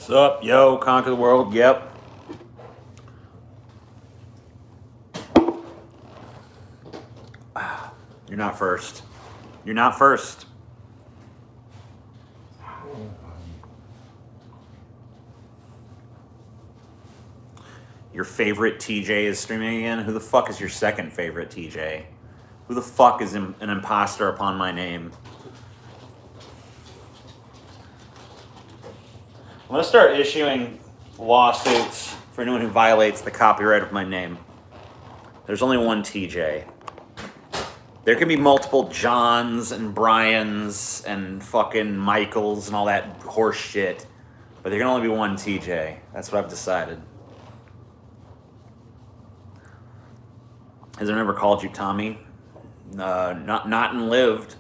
What's up, yo? Conquer the world. Yep. You're not first. You're not first. Your favorite TJ is streaming again? Who the fuck is your second favorite TJ? Who the fuck is an imposter upon my name? I'm going to start issuing lawsuits for anyone who violates the copyright of my name. There's only one TJ. There can be multiple Johns and Brians and fucking Michaels and all that horse shit, but there can only be one TJ. That's what I've decided. Has anyone ever called you Tommy? Not and lived.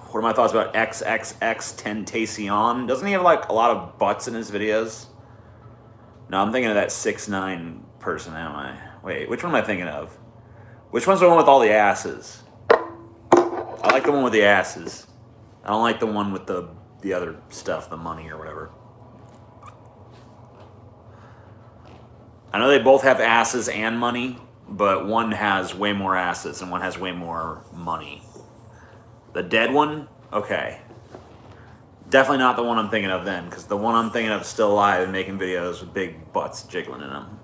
What are my thoughts about XXX Tentacion? Doesn't he have like a lot of butts in his videos? No, I'm thinking of that 6ix9ine person, am I? Wait, which one am I thinking of? Which one's the one with all the asses? I like the one with the asses. I don't like the one with the other stuff, the money or whatever. I know they both have asses and money, but one has way more asses and one has way more money. The dead one? Okay. Definitely not the one I'm thinking of then, because the one I'm thinking of is still alive and making videos with big butts jiggling in them.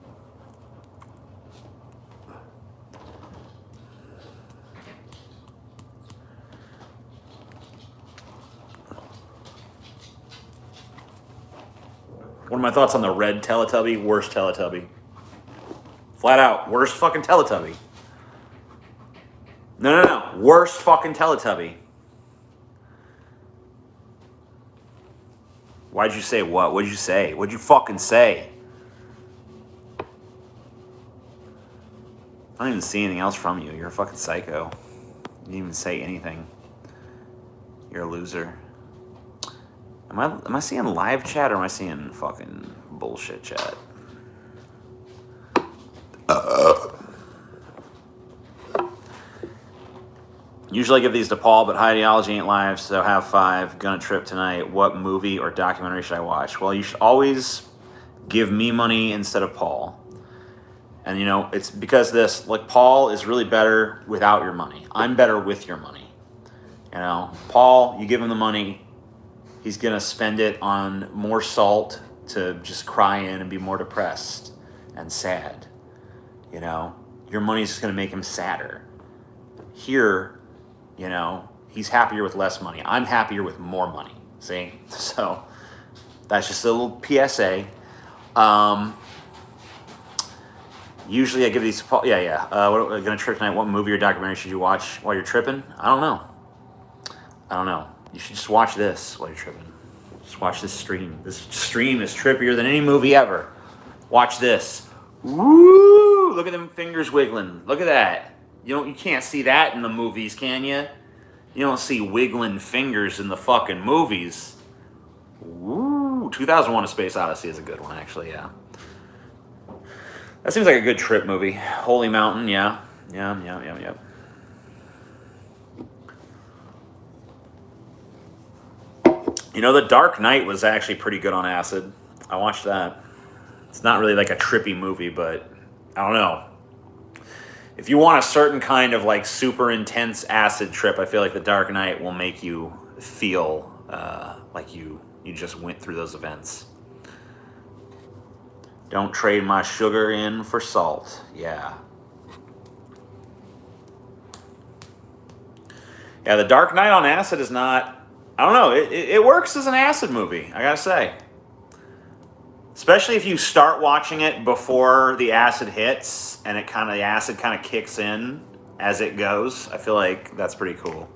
What are my thoughts on the red Teletubby? Worst Teletubby. Flat out, worst fucking Teletubby. No. Worst fucking Teletubby. Why'd you say what? What'd you say? What'd you fucking say? I don't even see anything else from you. You're a fucking psycho. You didn't even say anything. You're a loser. Am I seeing live chat or am I seeing fucking bullshit chat? Usually I give these to Paul, but Ideology ain't live, so have 5. Gonna trip tonight. What movie or documentary should I watch? Well, you should always give me money instead of Paul. And you know, it's because this, like, Paul is really better without your money. I'm better with your money. You know, Paul, you give him the money, he's gonna spend it on more salt to just cry in and be more depressed and sad. You know, your money's just gonna make him sadder. Here, you know, he's happier with less money. I'm happier with more money. See? So that's just a little PSA. Usually I give these to Paul. Yeah. What are we going to trip tonight? What movie or documentary should you watch while you're tripping? I don't know. You should just watch this while you're tripping. Just watch this stream. This stream is trippier than any movie ever. Watch this. Woo! Look at them fingers wiggling. Look at that. You can't see that in the movies, can you? You don't see wiggling fingers in the fucking movies. Woo! 2001: A Space Odyssey is a good one, actually, yeah. That seems like a good trip movie. Holy Mountain, yeah. Yeah. You know, The Dark Knight was actually pretty good on acid. I watched that. It's not really like a trippy movie, but I don't know. If you want a certain kind of like super intense acid trip, I feel like The Dark Knight will make you feel like you just went through those events. Don't trade my sugar in for salt. Yeah. Yeah, The Dark Knight on acid is not, I don't know, it works as an acid movie, I gotta say. Especially if you start watching it before the acid hits and the acid kind of kicks in as it goes. I feel like that's pretty cool.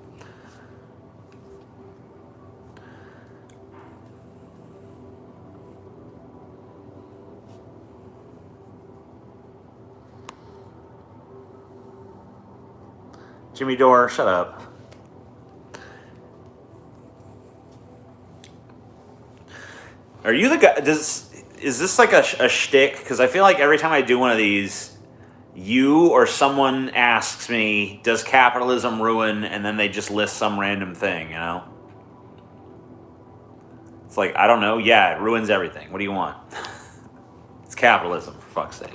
Jimmy Dore, shut up. Are you the guy? is this like a shtick? Because I feel like every time I do one of these, you or someone asks me, does capitalism ruin? And then they just list some random thing, you know? It's like, I don't know. Yeah, it ruins everything. What do you want? It's capitalism, for fuck's sake.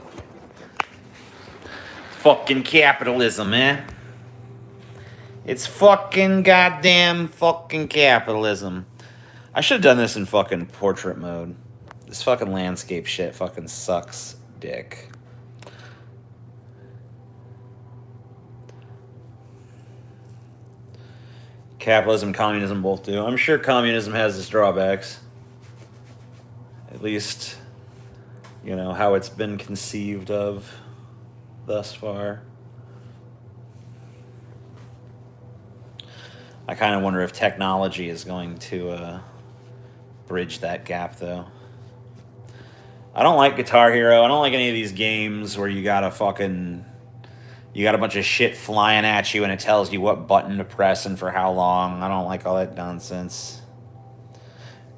Fucking capitalism, man. It's fucking goddamn fucking capitalism. I should have done this in fucking portrait mode. This fucking landscape shit fucking sucks dick. Capitalism, communism both do. I'm sure communism has its drawbacks. At least, you know, how it's been conceived of thus far. I kind of wonder if technology is going to bridge that gap, though. I don't like Guitar Hero. I don't like any of these games where you got a bunch of shit flying at you and it tells you what button to press and for how long. I don't like all that nonsense.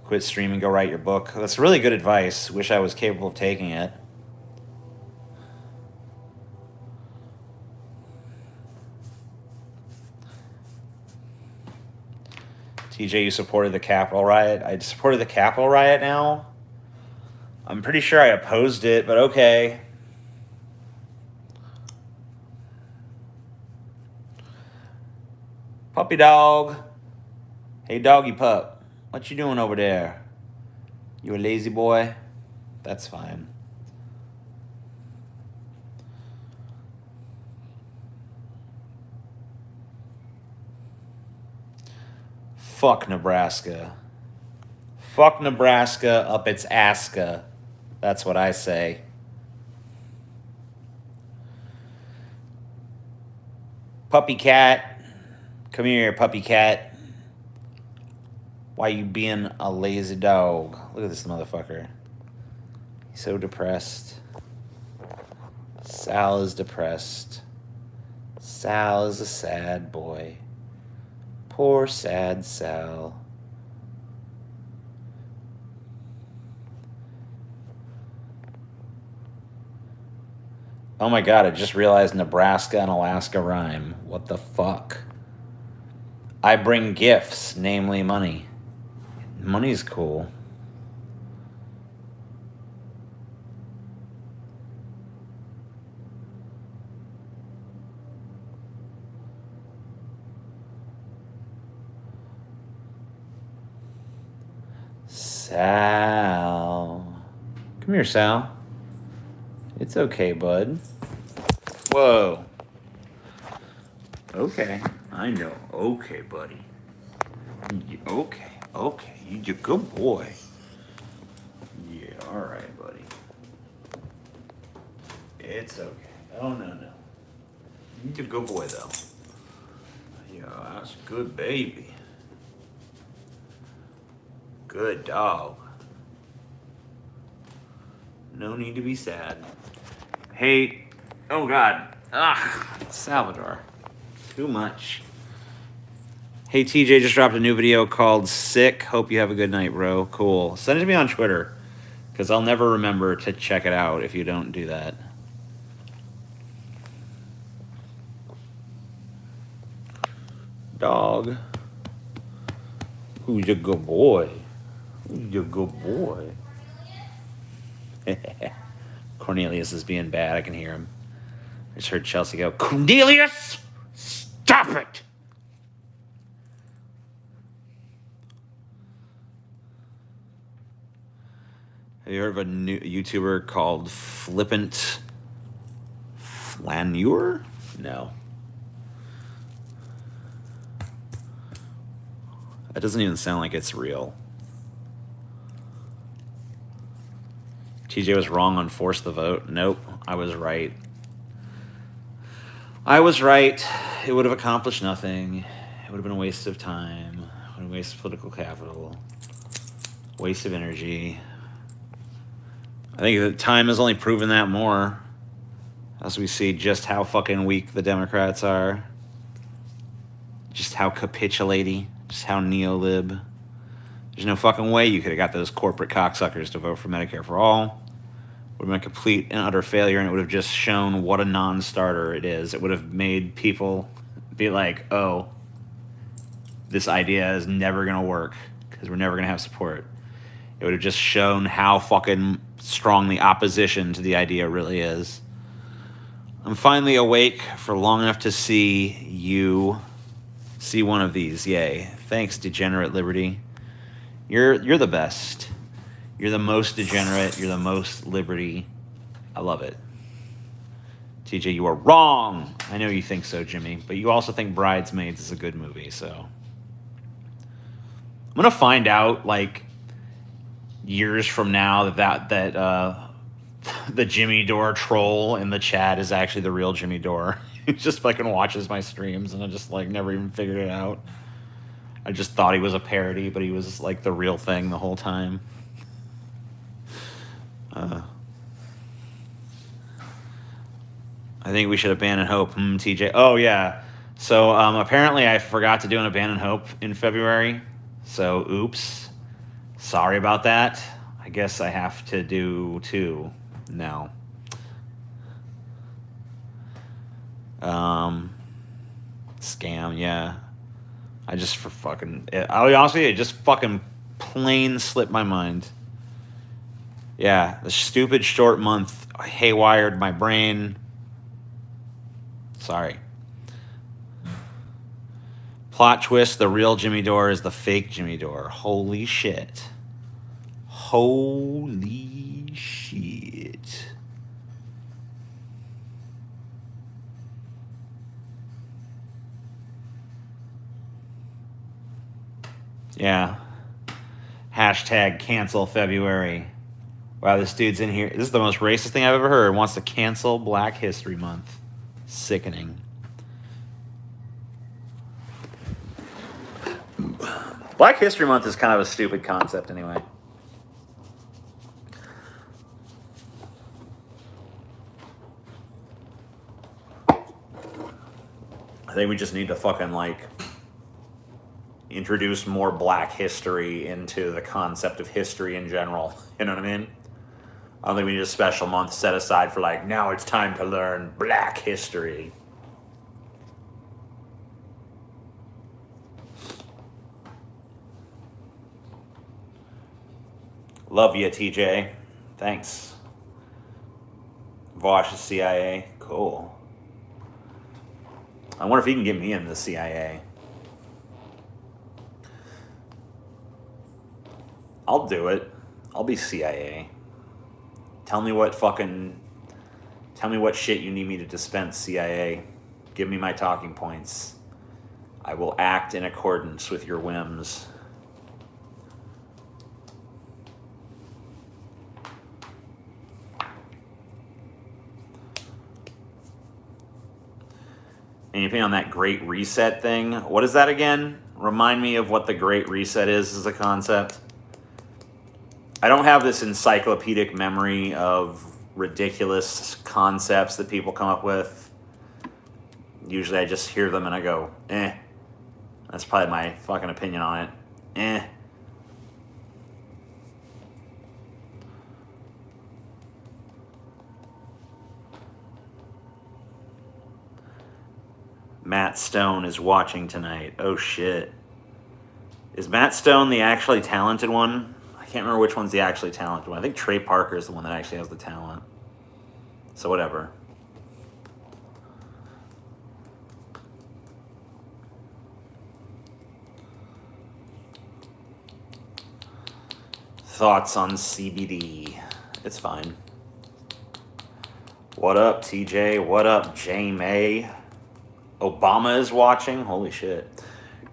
Quit streaming, go write your book. That's really good advice. Wish I was capable of taking it. TJ, you supported the Capitol riot. I supported the Capitol riot now. I'm pretty sure I opposed it, but okay. Puppy dog. Hey, doggy pup. What you doing over there? You a lazy boy? That's fine. Fuck Nebraska. Fuck Nebraska up its aska. That's what I say. Puppy cat. Come here, puppy cat. Why you being a lazy dog? Look at this motherfucker. He's so depressed. Sal is depressed. Sal is a sad boy. Poor sad Sal. Oh my god, I just realized Nebraska and Alaska rhyme. What the fuck? I bring gifts, namely money. Money's cool. Sal. Come here, Sal. It's okay, bud. Whoa. Okay. I know. Okay, buddy. Okay. Okay. You're a good boy. Yeah, alright, buddy. It's okay. Oh, no. You're a good boy, though. Yeah, that's a good baby. Good dog. No need to be sad. Hey, oh God. Salvador. Too much. Hey, TJ just dropped a new video called Sick. Hope you have a good night, bro. Cool. Send it to me on Twitter, because I'll never remember to check it out if you don't do that. Dog. Who's your good boy? Who's your good boy? Cornelius is being bad. I can hear him. I just heard Chelsea go, Cornelius, stop it. Have you heard of a new YouTuber called Flippant Flaneur? No. That doesn't even sound like it's real. TJ was wrong on force the vote. Nope, I was right. I was right. It would have accomplished nothing. It would have been a waste of time. It would have been a waste of political capital. Waste of energy. I think the time has only proven that more, as we see just how fucking weak the Democrats are. Just how capitulating. Just how neolib. There's no fucking way you could have got those corporate cocksuckers to vote for Medicare for all. Would have been a complete and utter failure, and it would have just shown what a non-starter it is. It would have made people be like, oh, this idea is never going to work because we're never going to have support. It would have just shown how fucking strong the opposition to the idea really is. I'm finally awake for long enough to see you see one of these. Yay. Thanks, Degenerate Liberty. You're the best. You're the most degenerate. You're the most liberty. I love it. TJ, you are wrong. I know you think so, Jimmy, but you also think Bridesmaids is a good movie, so. I'm going to find out, like, years from now that the Jimmy Dore troll in the chat is actually the real Jimmy Dore. He just fucking watches my streams, and I just, like, never even figured it out. I just thought he was a parody, but he was, like, the real thing the whole time. I think we should abandon hope. TJ. Oh, yeah. So apparently I forgot to do an abandon hope in February. So, oops. Sorry about that. I guess I have to do 2 now. Scam, yeah. I'll be honest with you, it just fucking plain slipped my mind. Yeah, the stupid short month haywired my brain. Sorry. Plot twist, the real Jimmy Dore is the fake Jimmy Dore. Holy shit. Holy shit. Yeah. Hashtag cancel February. Wow, this dude's in here. This is the most racist thing I've ever heard. Wants to cancel Black History Month. Sickening. Black History Month is kind of a stupid concept anyway. I think we just need to fucking, like, introduce more black history into the concept of history in general. You know what I mean? I don't think we need a special month set aside for, like, now it's time to learn black history. Love you, TJ. Thanks. Vosh is CIA. Cool. I wonder if he can get me into the CIA. I'll do it. I'll be CIA. Tell me what shit you need me to dispense, CIA. Give me my talking points. I will act in accordance with your whims. Any opinion on that Great Reset thing? What is that again? Remind me of what the Great Reset is as a concept. I don't have this encyclopedic memory of ridiculous concepts that people come up with. Usually I just hear them and I go, eh. That's probably my fucking opinion on it. Eh. Matt Stone is watching tonight. Oh, shit. Is Matt Stone the actually talented one? I can't remember which one's the actually talented one. I think Trey Parker is the one that actually has the talent. So whatever. Thoughts on CBD? It's fine. What up, TJ? What up, J May? Obama is watching? Holy shit.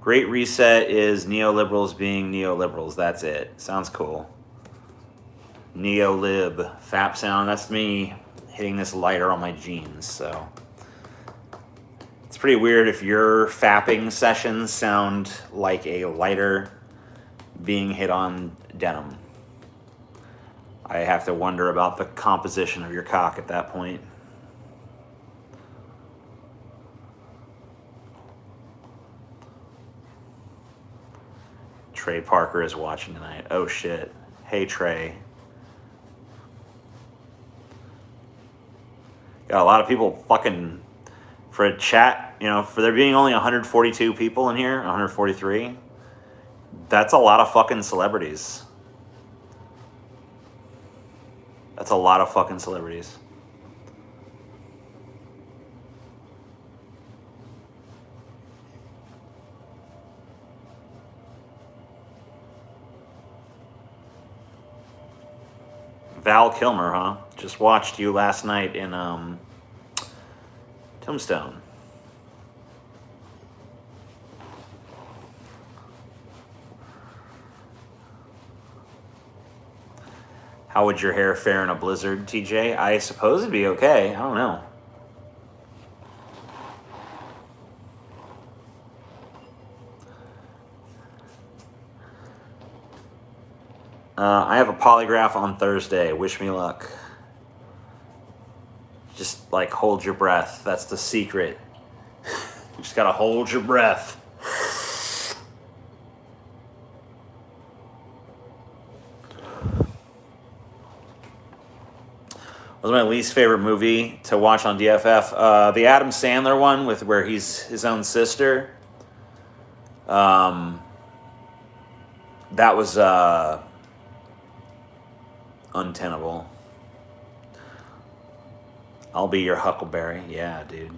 Great Reset is neoliberals being neoliberals. That's it. Sounds cool. Neolib. Fap sound. That's me hitting this lighter on my jeans. So it's pretty weird if your fapping sessions sound like a lighter being hit on denim. I have to wonder about the composition of your cock at that point. Trey Parker is watching tonight. Oh shit. Hey Trey. Got a lot of people fucking for a chat, for there being only 142 people in here, 143. That's a lot of fucking celebrities. That's a lot of fucking celebrities. Val Kilmer, huh? Just watched you last night in Tombstone. How would your hair fare in a blizzard, TJ? I suppose it'd be okay. I don't know. I have a polygraph on Thursday. Wish me luck. Just hold your breath. That's the secret. You just gotta hold your breath. What was my least favorite movie to watch on DFF? The Adam Sandler one where he's his own sister. That was untenable. I'll be your Huckleberry. Yeah, dude.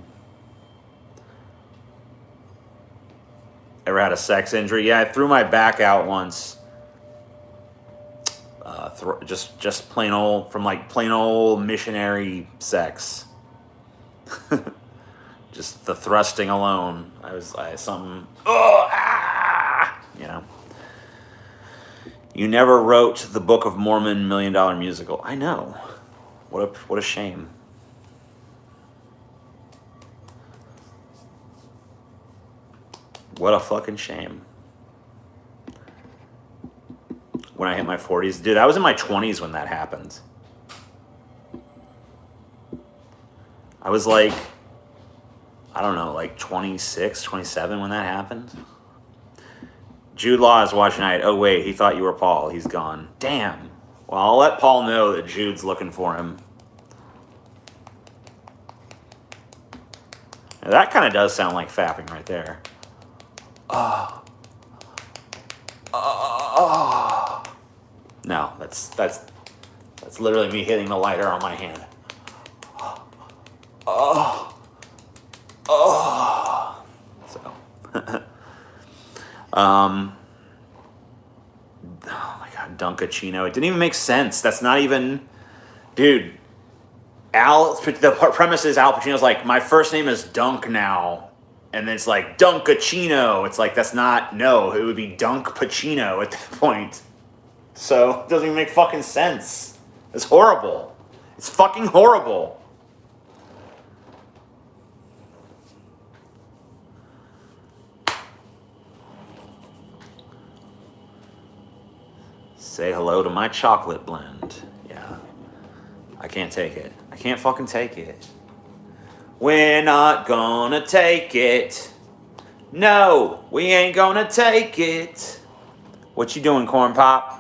Ever had a sex injury? Yeah, I threw my back out once. Just plain old missionary sex. Just the thrusting alone. You never wrote the Book of Mormon $1 Million musical. I know. What a shame. What a fucking shame. When I hit my 40s. Dude, I was in my 20s when that happened. I was 26, 27 when that happened. Jude Law is watching tonight. Oh, wait, he thought you were Paul. He's gone. Damn. Well, I'll let Paul know that Jude's looking for him. Now, that kind of does sound like fapping right there. No, that's literally me hitting the lighter on my hand. So, oh my God, Dunkachino. It didn't even make sense. That's not even, dude. The premise is Al Pacino's like, my first name is Dunk now. And then it's like, Dunkachino. It's like, that's not, no, it would be Dunk Pacino at that point. So, it doesn't even make fucking sense. It's horrible. It's fucking horrible. Say hello to my chocolate blend. Yeah. I can't take it. I can't fucking take it. We're not gonna take it. No, we ain't gonna take it. What you doing, Corn Pop?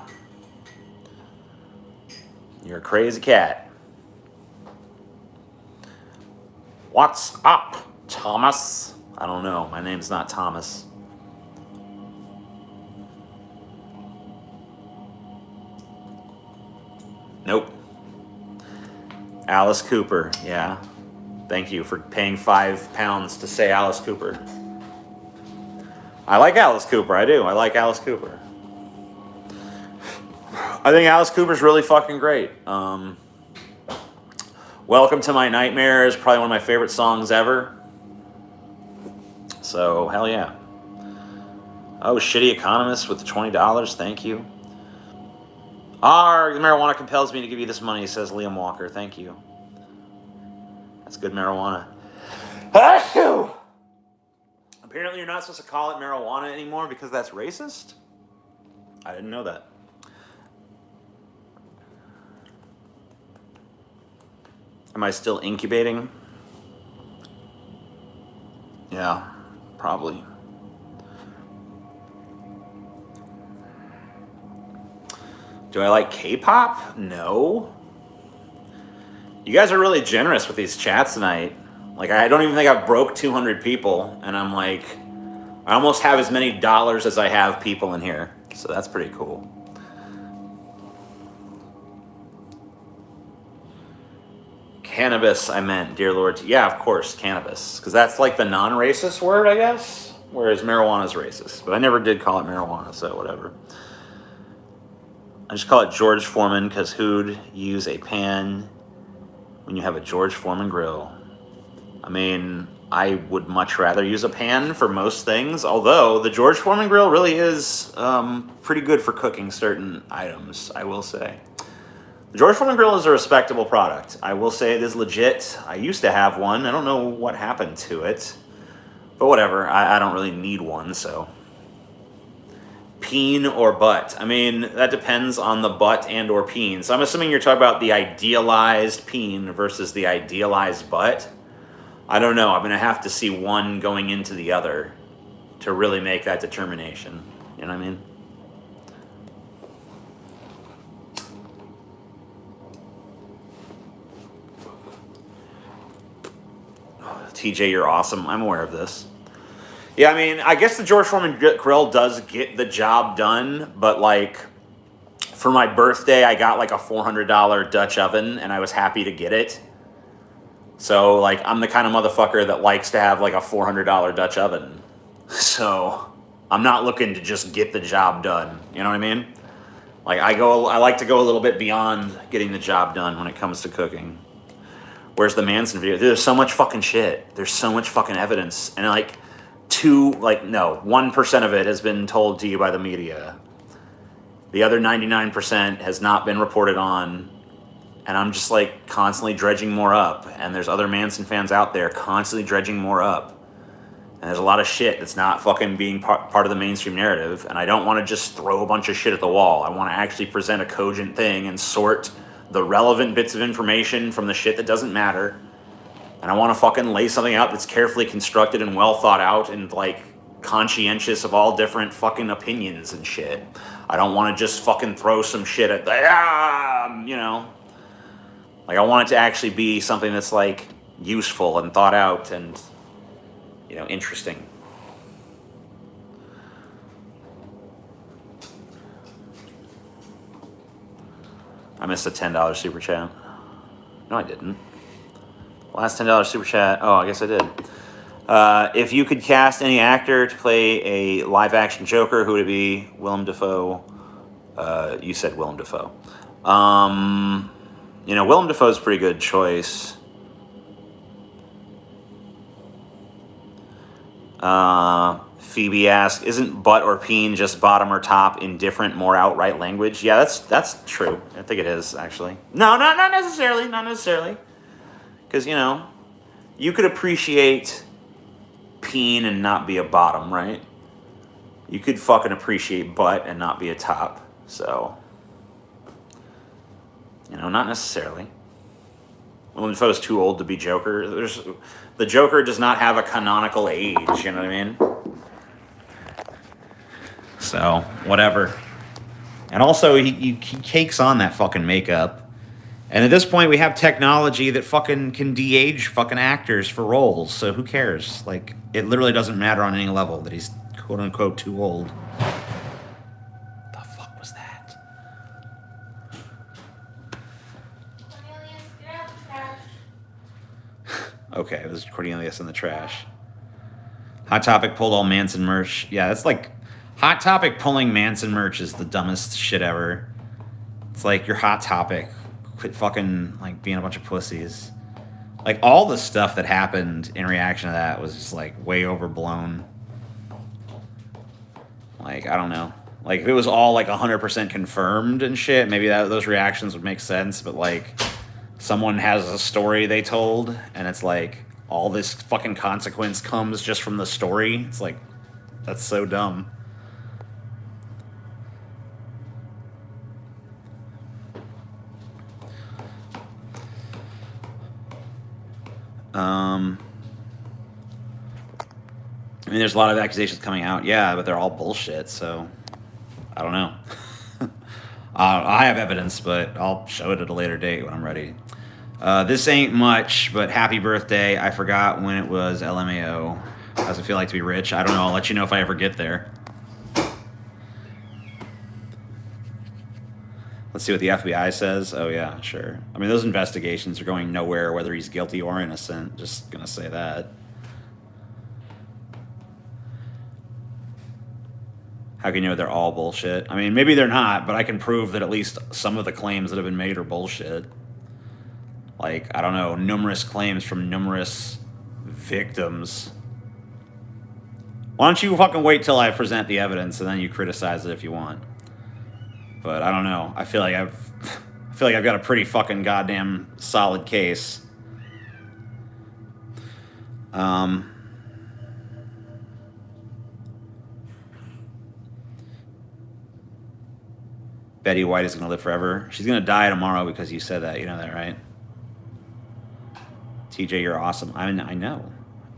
You're a crazy cat. What's up, Thomas? I don't know. My name's not Thomas. Nope. Alice Cooper, yeah. Thank you for paying £5 to say Alice Cooper. I like Alice Cooper, I do. I like Alice Cooper. I think Alice Cooper's really fucking great. Welcome to My Nightmare is probably one of my favorite songs ever. So, hell yeah. Oh, Shitty Economist with the $20, thank you. The marijuana compels me to give you this money, says Liam Walker. Thank you. That's good marijuana. Apparently you're not supposed to call it marijuana anymore because that's racist? I didn't know that. Am I still incubating? Yeah, probably. Do I like K-pop? No. You guys are really generous with these chats tonight. Like, I don't even think I've broke 200 people, and I'm like, I almost have as many dollars as I have people in here. So that's pretty cool. Cannabis, I meant, dear Lord. Yeah, of course, cannabis. Because that's like the non-racist word, I guess. Whereas marijuana is racist. But I never did call it marijuana, so whatever. I just call it George Foreman because who'd use a pan when you have a George Foreman grill? I mean, I would much rather use a pan for most things, although the George Foreman grill really is pretty good for cooking certain items, I will say. The George Foreman grill is a respectable product. I will say it is legit. I used to have one. I don't know what happened to it, but whatever. I don't really need one, so. Peen or butt? I mean, that depends on the butt and or peen. So I'm assuming you're talking about the idealized peen versus the idealized butt. I don't know. I'm going to have to see one going into the other to really make that determination. You know what I mean? TJ, you're awesome. I'm aware of this. Yeah, I mean, I guess the George Foreman grill does get the job done, but like for my birthday, I got like a $400 Dutch oven and I was happy to get it. So like I'm the kind of motherfucker that likes to have like a $400 Dutch oven. So I'm not looking to just get the job done. You know what I mean? Like I like to go a little bit beyond getting the job done when it comes to cooking. Where's the Manson video? There's so much fucking shit. There's so much fucking evidence. And like 1% of it has been told to you by the media. The other 99% has not been reported on. And I'm just like constantly dredging more up. And there's other Manson fans out there constantly dredging more up. And there's a lot of shit that's not fucking being part of the mainstream narrative. And I don't want to just throw a bunch of shit at the wall. I want to actually present a cogent thing and sort the relevant bits of information from the shit that doesn't matter. And I want to fucking lay something out that's carefully constructed and well thought out and like conscientious of all different fucking opinions and shit. I don't want to just fucking throw some shit at the, you know. Like I want it to actually be something that's like useful and thought out and, you know, interesting. I missed a $10 super chat. No, I didn't. Last $10 super chat. Oh, I guess I did. If you could cast any actor to play a live-action Joker, who would it be? Willem Dafoe. You said Willem Dafoe. You know, Willem Dafoe's a pretty good choice. Phoebe asked, isn't butt or peen just bottom or top in different, more outright language? Yeah, that's true. I think it is, actually. No, not necessarily. Not necessarily. Because, you know, you could appreciate peen and not be a bottom, right? You could fucking appreciate butt and not be a top. So, you know, not necessarily. Willem Dafoe's too old to be Joker. The Joker does not have a canonical age, you know what I mean? So, whatever. And also, he cakes on that fucking makeup. And at this point, we have technology that fucking can de-age fucking actors for roles. So who cares? Like, it literally doesn't matter on any level that he's quote-unquote too old. The fuck was that? Cornelius, get out the trash. Okay, it was Cornelius in the trash. Hot Topic pulled all Manson merch. Yeah, that's like... Hot Topic pulling Manson merch is the dumbest shit ever. It's like, you're Hot Topic. Quit fucking, like, being a bunch of pussies. Like, all the stuff that happened in reaction to that was just, like, way overblown. Like, I don't know. Like, if it was all, like, 100% confirmed and shit, maybe those reactions would make sense. But, like, someone has a story they told, and it's like, all this fucking consequence comes just from the story. It's like, that's so dumb. I mean, there's a lot of accusations coming out, yeah, but they're all bullshit, so I don't know. I have evidence, but I'll show it at a later date when I'm ready. This ain't much, but happy birthday. I forgot when it was LMAO. How does it feel like to be rich? I don't know. I'll let you know if I ever get there. Let's see what the FBI says. Oh, yeah, sure. I mean, those investigations are going nowhere, whether he's guilty or innocent. Just going to say that. How can you know they're all bullshit? I mean, maybe they're not, but I can prove that at least some of the claims that have been made are bullshit. Like, I don't know, numerous claims from numerous victims. Why don't you fucking wait till I present the evidence and then you criticize it if you want? But I don't know. I feel like I've got a pretty fucking goddamn solid case. Betty White is going to live forever. She's going to die tomorrow because you said that. You know that, right? TJ, you're awesome. I know.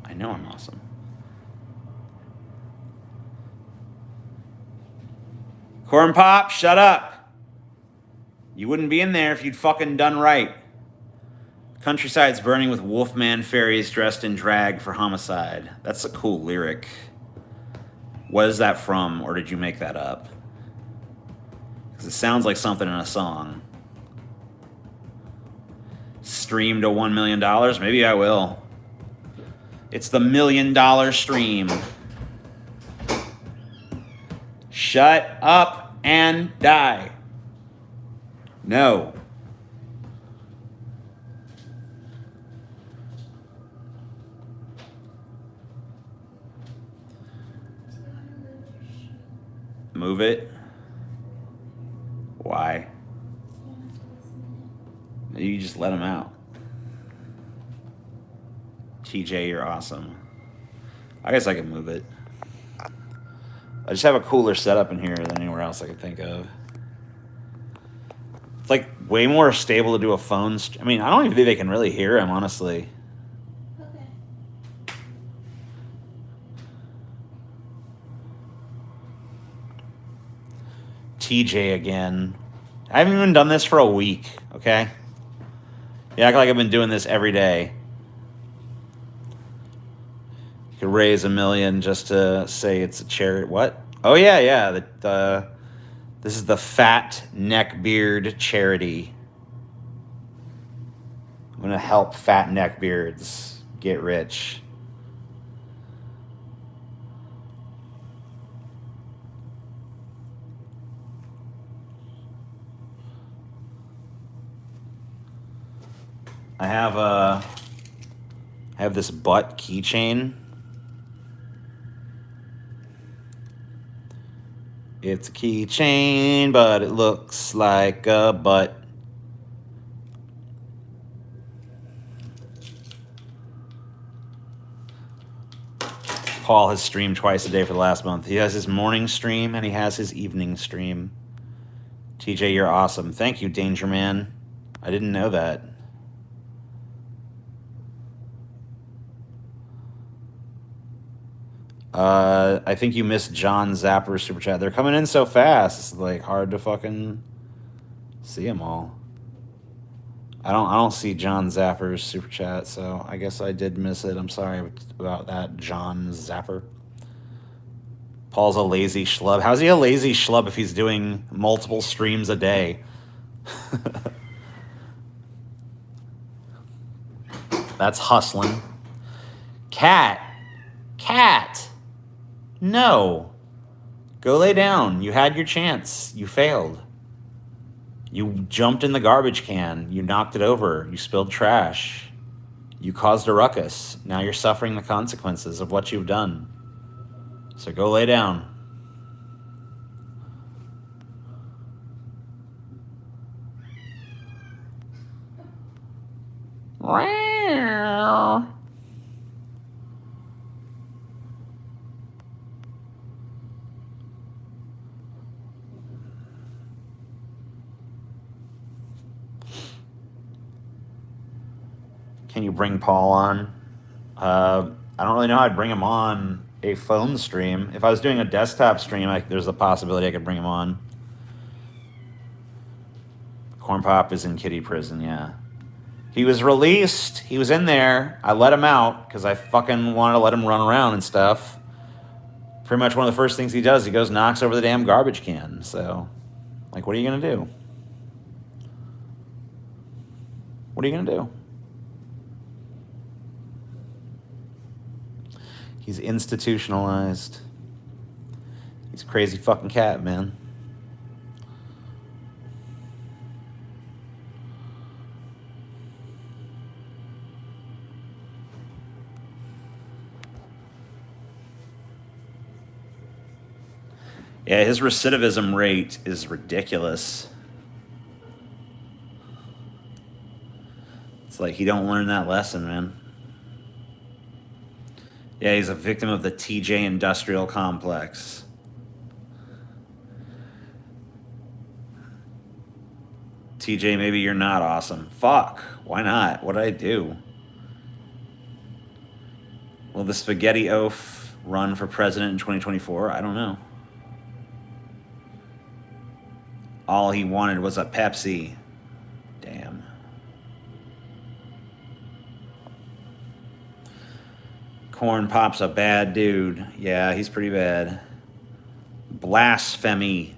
I know I'm awesome. Corn Pop, shut up. You wouldn't be in there if you'd fucking done right. Countryside's burning with Wolfman fairies dressed in drag for homicide. That's a cool lyric. What is that from, or did you make that up? Because it sounds like something in a song. Stream to $1 million? Maybe I will. It's the $1 million stream. Shut up and die. No. Move it. Why? You just let him out. TJ, you're awesome. I guess I can move it. I just have a cooler setup in here than anywhere else I could think of. It's like way more stable to do a phone. I mean, I don't even think they can really hear him, honestly. Okay. TJ again. I haven't even done this for a week, okay? You act like I've been doing this every day. You could raise $1 million just to say it's a charity. What? Oh, yeah. This is the Fat Neckbeard charity. I'm going to help fat neckbeards get rich. I have this butt keychain. It's a keychain, but it looks like a butt. Paul has streamed twice a day for the last month. He has his morning stream and he has his evening stream. TJ, you're awesome. Thank you, Danger Man. I didn't know that. I think you missed John Zapper's super chat. They're coming in so fast. It's like hard to fucking see them all. I don't see John Zapper's super chat, so I guess I did miss it. I'm sorry about that, John Zapper. Paul's a lazy schlub. How's he a lazy schlub if he's doing multiple streams a day? That's hustling. Cat. No. Go lay down. You had your chance. You failed. You jumped in the garbage can. You knocked it over. You spilled trash. You caused a ruckus. Now you're suffering the consequences of what you've done. So go lay down. Can you bring Paul on? I don't really know how I'd bring him on a phone stream. If I was doing a desktop stream, there's a possibility I could bring him on. Corn Pop is in kiddie prison, yeah. He was released. He was in there. I let him out because I fucking wanted to let him run around and stuff. Pretty much one of the first things he does, he goes knocks over the damn garbage can. So, like, what are you going to do? What are you going to do? He's institutionalized. He's a crazy fucking cat, man. Yeah, his recidivism rate is ridiculous. It's like he don't learn that lesson, man. Yeah, he's a victim of the TJ industrial complex. TJ, maybe you're not awesome. Fuck. Why not? What did I do? Will the spaghetti oaf run for president in 2024? I don't know. All he wanted was a Pepsi. Damn. Corn Pop's a bad dude. Yeah, he's pretty bad. Blasphemy.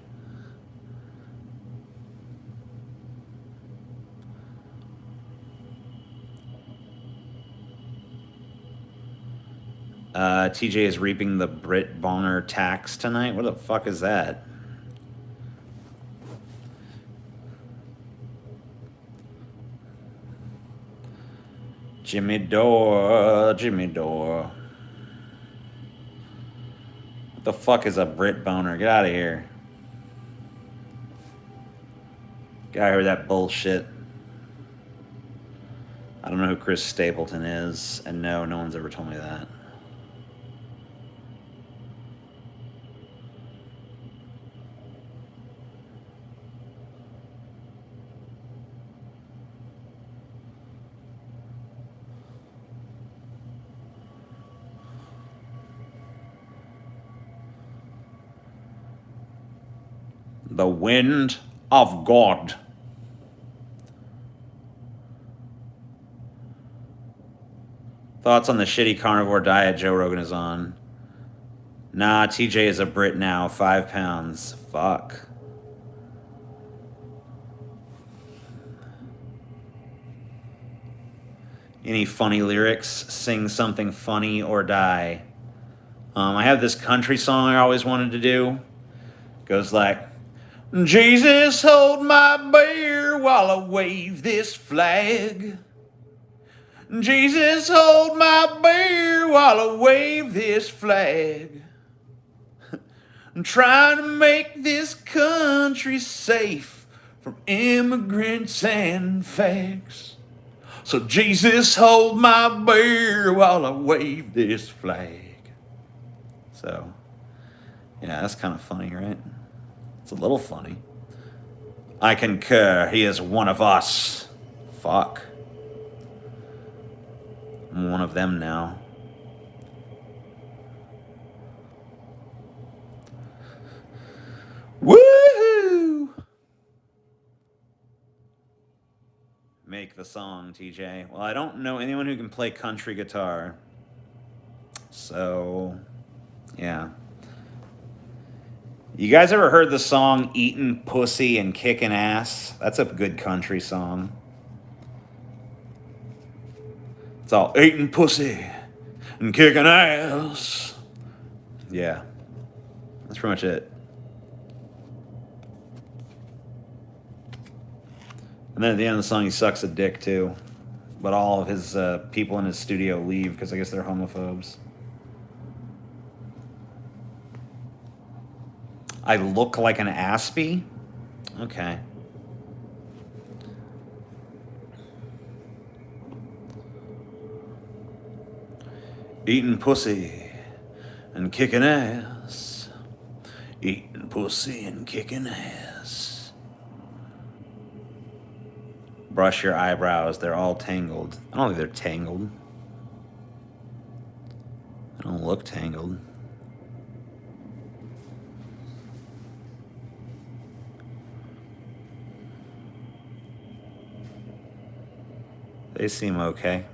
TJ is reaping the Brit Bonner tax tonight. What the fuck is that? Jimmy Dore, Jimmy Dore. What the fuck is a Brit Boner? Get out of here. Get out of here with that bullshit. I don't know who Chris Stapleton is, and no one's ever told me that. The wind of God. Thoughts on the shitty carnivore diet Joe Rogan is on? Nah, TJ is a Brit now. 5 pounds. Fuck. Any funny lyrics? Sing something funny or die. I have this country song I always wanted to do. Goes like, Jesus, hold my beer while I wave this flag. Jesus, hold my beer while I wave this flag. I'm trying to make this country safe from immigrants and fags. So Jesus, hold my beer while I wave this flag. So, yeah, that's kind of funny, right? It's a little funny. I concur, he is one of us. Fuck. I'm one of them now. Woohoo! Make the song, TJ. Well, I don't know anyone who can play country guitar. So, yeah. You guys ever heard the song Eatin' Pussy and Kickin' Ass? That's a good country song. It's all eating pussy and kicking ass. Yeah. That's pretty much it. And then at the end of the song, he sucks a dick too. But all of his people in his studio leave because I guess they're homophobes. I look like an Aspie? Okay. Eating pussy and kicking ass. Eating pussy and kicking ass. Brush your eyebrows. They're all tangled. I don't think they're tangled. They don't look tangled. They seem okay.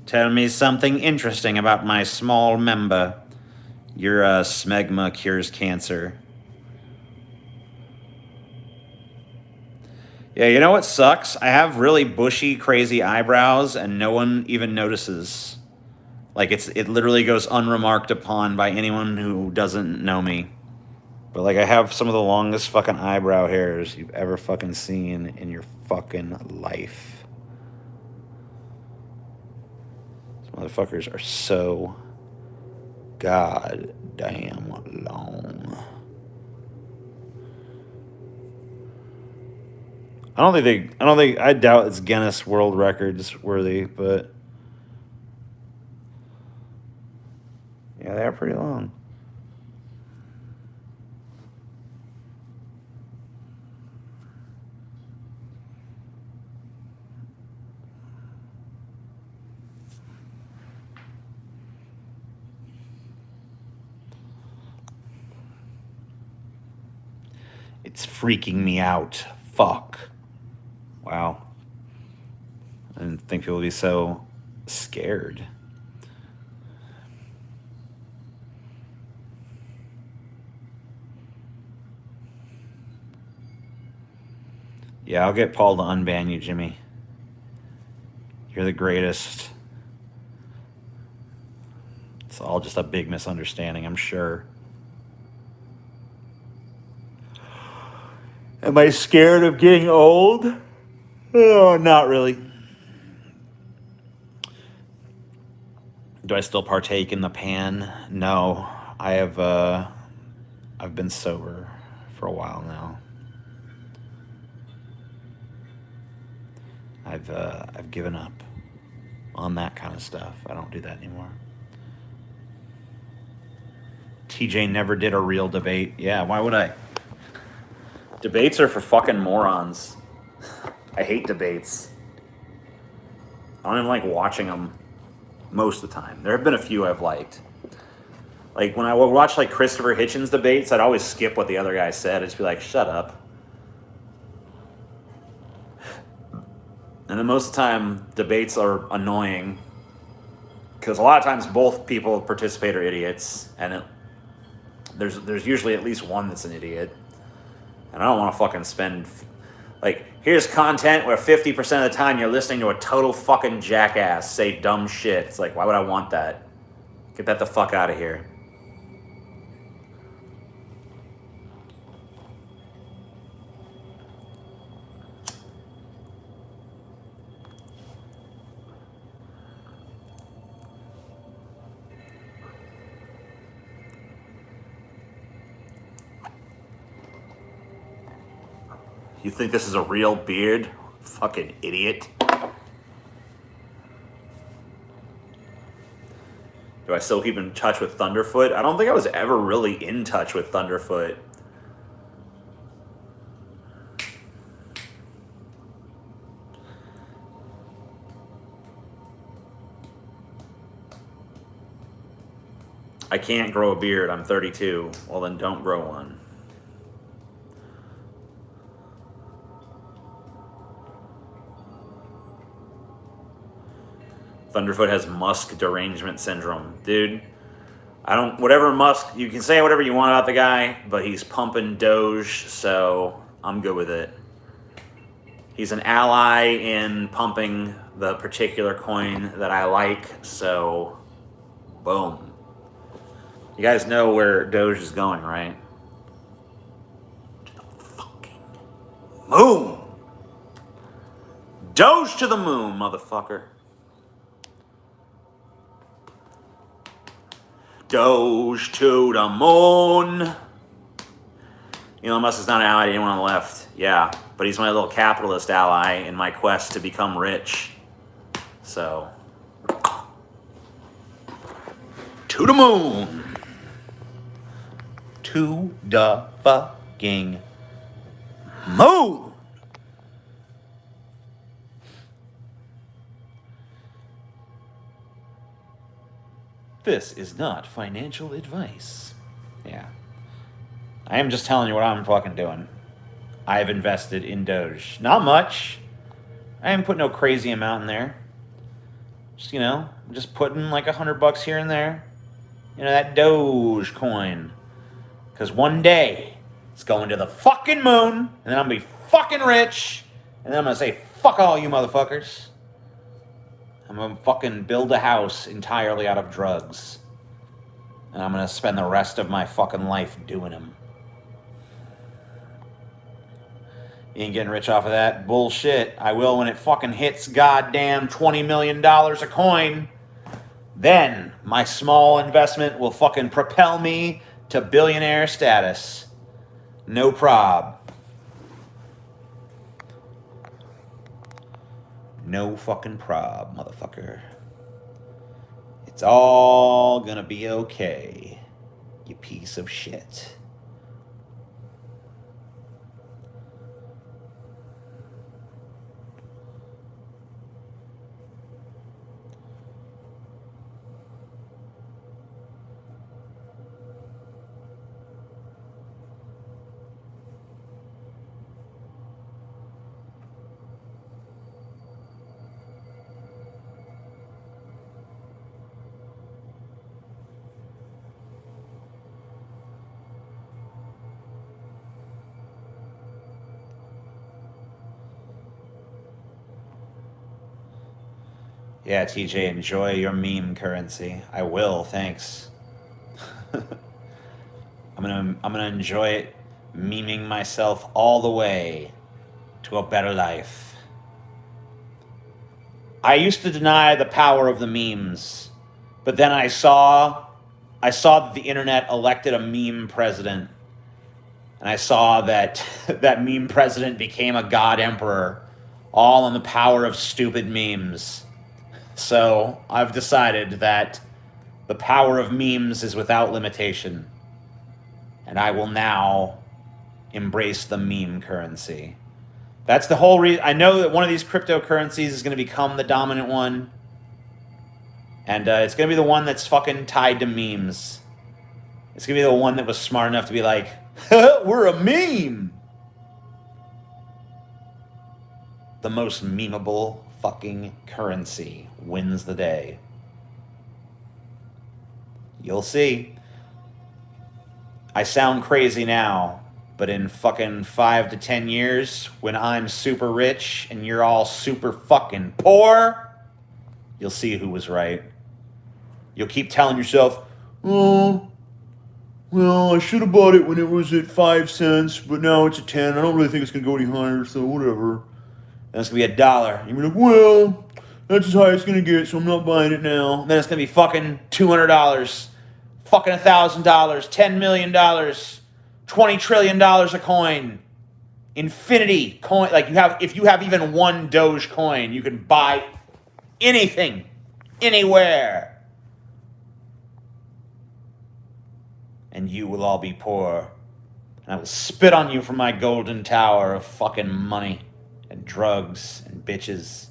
Tell me something interesting about my small member. Your smegma cures cancer. Yeah, you know what sucks? I have really bushy, crazy eyebrows, and no one even notices. Like, it literally goes unremarked upon by anyone who doesn't know me. But, like, I have some of the longest fucking eyebrow hairs you've ever fucking seen in your fucking life. These motherfuckers are so goddamn long. I doubt it's Guinness World Records worthy, but yeah, they are pretty long. It's freaking me out. Fuck. Wow. I didn't think people would be so scared. Yeah, I'll get Paul to unban you, Jimmy. You're the greatest. It's all just a big misunderstanding, I'm sure. Am I scared of getting old? Oh, not really. Do I still partake in the pan? No. I've been sober for a while now. I've given up on that kind of stuff. I don't do that anymore. TJ never did a real debate. Yeah, why would I? Debates are for fucking morons. I hate debates. I don't even like watching them most of the time. There have been a few I've liked. Like, when I would watch, like, Christopher Hitchens debates, I'd always skip what the other guy said. I'd just be like, shut up. And then most of the time, debates are annoying. Because a lot of times, both people participate are idiots. And there's usually at least one that's an idiot. And I don't want to fucking spend... Like, here's content where 50% of the time you're listening to a total fucking jackass say dumb shit. It's like, why would I want that? Get that the fuck out of here. You think this is a real beard? Fucking idiot. Do I still keep in touch with Thunderfoot? I don't think I was ever really in touch with Thunderfoot. I can't grow a beard. I'm 32. Well, then don't grow one. Thunderfoot has Musk derangement syndrome. Dude, whatever Musk, you can say whatever you want about the guy, but he's pumping Doge, so I'm good with it. He's an ally in pumping the particular coin that I like, so boom. You guys know where Doge is going, right? To the fucking moon. Doge to the moon, motherfucker. Doge to the moon. Elon Musk is not an ally to anyone on the left. Yeah, but he's my little capitalist ally in my quest to become rich. So, to the moon. To the fucking moon. This is not financial advice. Yeah. I am just telling you what I'm fucking doing. I've invested in Doge. Not much. I haven't put no crazy amount in there. Just, just putting like $100 here and there. That Dogecoin. Because one day, it's going to the fucking moon, and then I'm going to be fucking rich, and then I'm going to say, fuck all you motherfuckers. I'm going to fucking build a house entirely out of drugs. And I'm going to spend the rest of my fucking life doing them. You ain't getting rich off of that bullshit. I will when it fucking hits goddamn $20 million a coin. Then my small investment will fucking propel me to billionaire status. No prob. No fucking prob, motherfucker. It's all gonna be okay, you piece of shit. Yeah, TJ, enjoy your meme currency. I will, thanks. I'm gonna enjoy it, memeing myself all the way to a better life. I used to deny the power of the memes, but then I saw that the internet elected a meme president, and I saw that that meme president became a god emperor, all on the power of stupid memes. So I've decided that the power of memes is without limitation. And I will now embrace the meme currency. That's the whole reason. I know that one of these cryptocurrencies is going to become the dominant one. And it's going to be the one that's fucking tied to memes. It's going to be the one that was smart enough to be like, we're a meme. The most memeable fucking currency wins the day. You'll see. I sound crazy now, but in fucking 5 to 10 years, when I'm super rich and you're all super fucking poor, you'll see who was right. You'll keep telling yourself, oh, well, I should have bought it when it was at 5 cents, but now it's at 10. I don't really think it's going to go any higher, so whatever. And it's going to be $1. You're like, well, that's as high as it's going to get, so I'm not buying it now. And then it's going to be fucking $200, fucking $1,000, $10 million, $20 trillion a coin. Infinity coin. Like, if you have even one Doge coin, you can buy anything, anywhere. And you will all be poor. And I will spit on you from my golden tower of fucking money and drugs and bitches.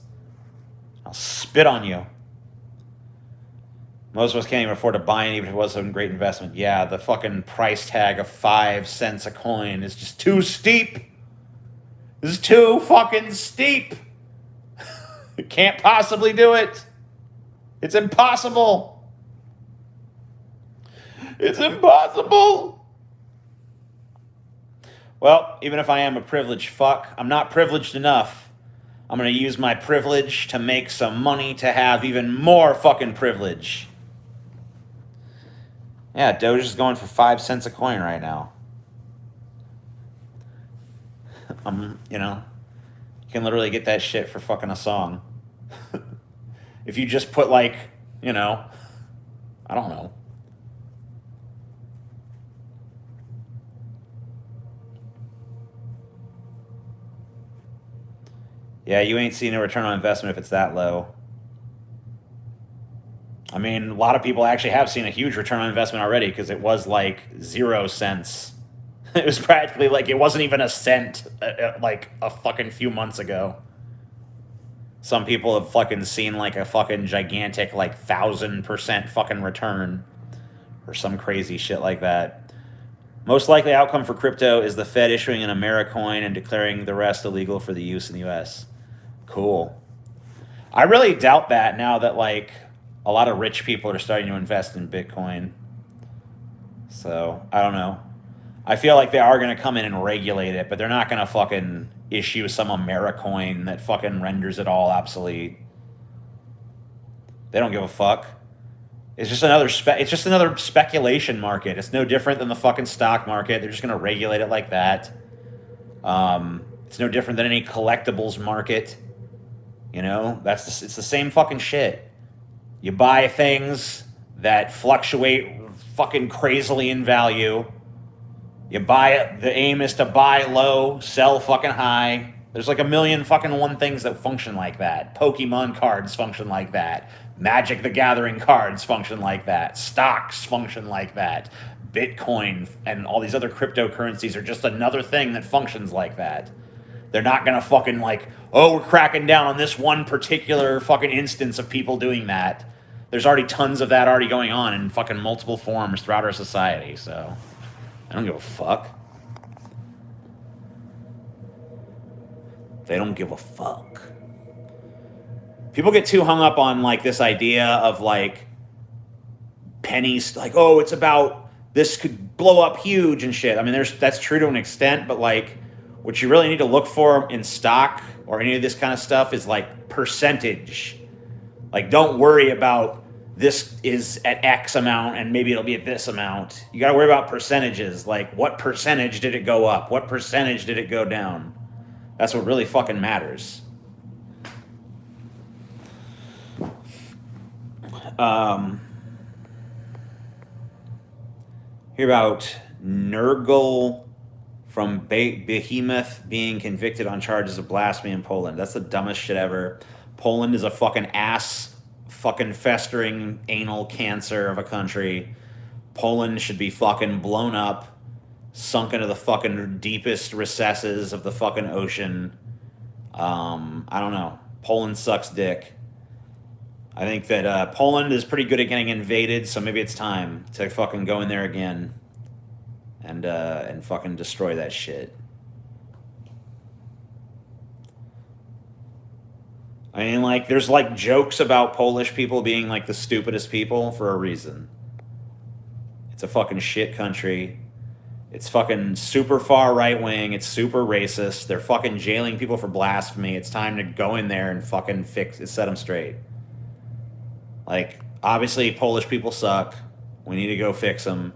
I'll spit on you. Most of us can't even afford to buy it, even if it was a great investment. Yeah, the fucking price tag of 5 cents a coin is just too steep. This is too fucking steep. You can't possibly do it. It's impossible. It's impossible. Well, even if I am a privileged fuck, I'm not privileged enough. I'm going to use my privilege to make some money to have even more fucking privilege. Yeah, Doge is going for 5 cents a coin right now. You can literally get that shit for fucking a song. If you just put I don't know. Yeah, you ain't seen a return on investment if it's that low. I mean, a lot of people actually have seen a huge return on investment already because it was 0 cents. It was practically it wasn't even a cent a fucking few months ago. Some people have fucking seen a fucking gigantic 1,000% fucking return or some crazy shit like that. Most likely outcome for crypto is the Fed issuing an AmeriCoin and declaring the rest illegal for the use in the U.S. Cool. I really doubt that now that like a lot of rich people are starting to invest in Bitcoin. So I don't know. I feel like they are going to come in and regulate it, but they're not going to fucking issue some AmeriCoin that fucking renders it all obsolete. They don't give a fuck. It's just another speculation market. It's no different than the fucking stock market. They're just going to regulate it like that. It's no different than any collectibles market. You know, it's the same fucking shit. You buy things that fluctuate fucking crazily in value. You buy it. The aim is to buy low, sell fucking high. There's like a million fucking one things that function like that. Pokemon cards function like that. Magic the Gathering cards function like that. Stocks function like that. Bitcoin and all these other cryptocurrencies are just another thing that functions like that. They're not gonna fucking like, oh, we're cracking down on this one particular fucking instance of people doing that. There's already tons of that already going on in fucking multiple forms throughout our society, so I don't give a fuck. They don't give a fuck. People get too hung up on like this idea of like pennies, like, oh, it's about this could blow up huge and shit. I mean, that's true to an extent, but like what you really need to look for in stock or any of this kind of stuff is like percentage. Like, don't worry about this is at X amount and maybe it'll be at this amount. You got to worry about percentages. Like, what percentage did it go up? What percentage did it go down? That's what really fucking matters. Hear about Nurgle from Behemoth being convicted on charges of blasphemy in Poland. That's the dumbest shit ever. Poland is a fucking ass fucking festering anal cancer of a country. Poland should be fucking blown up, sunk into the fucking deepest recesses of the fucking ocean. I don't know. Poland sucks dick. I think that Poland is pretty good at getting invaded, so maybe it's time to fucking go in there again and fucking destroy that shit. I mean, like, there's like jokes about Polish people being like the stupidest people for a reason. It's a fucking shit country. It's fucking super far right wing. It's super racist. They're fucking jailing people for blasphemy. It's time to go in there and fucking set them straight. Like, obviously, Polish people suck. We need to go fix them.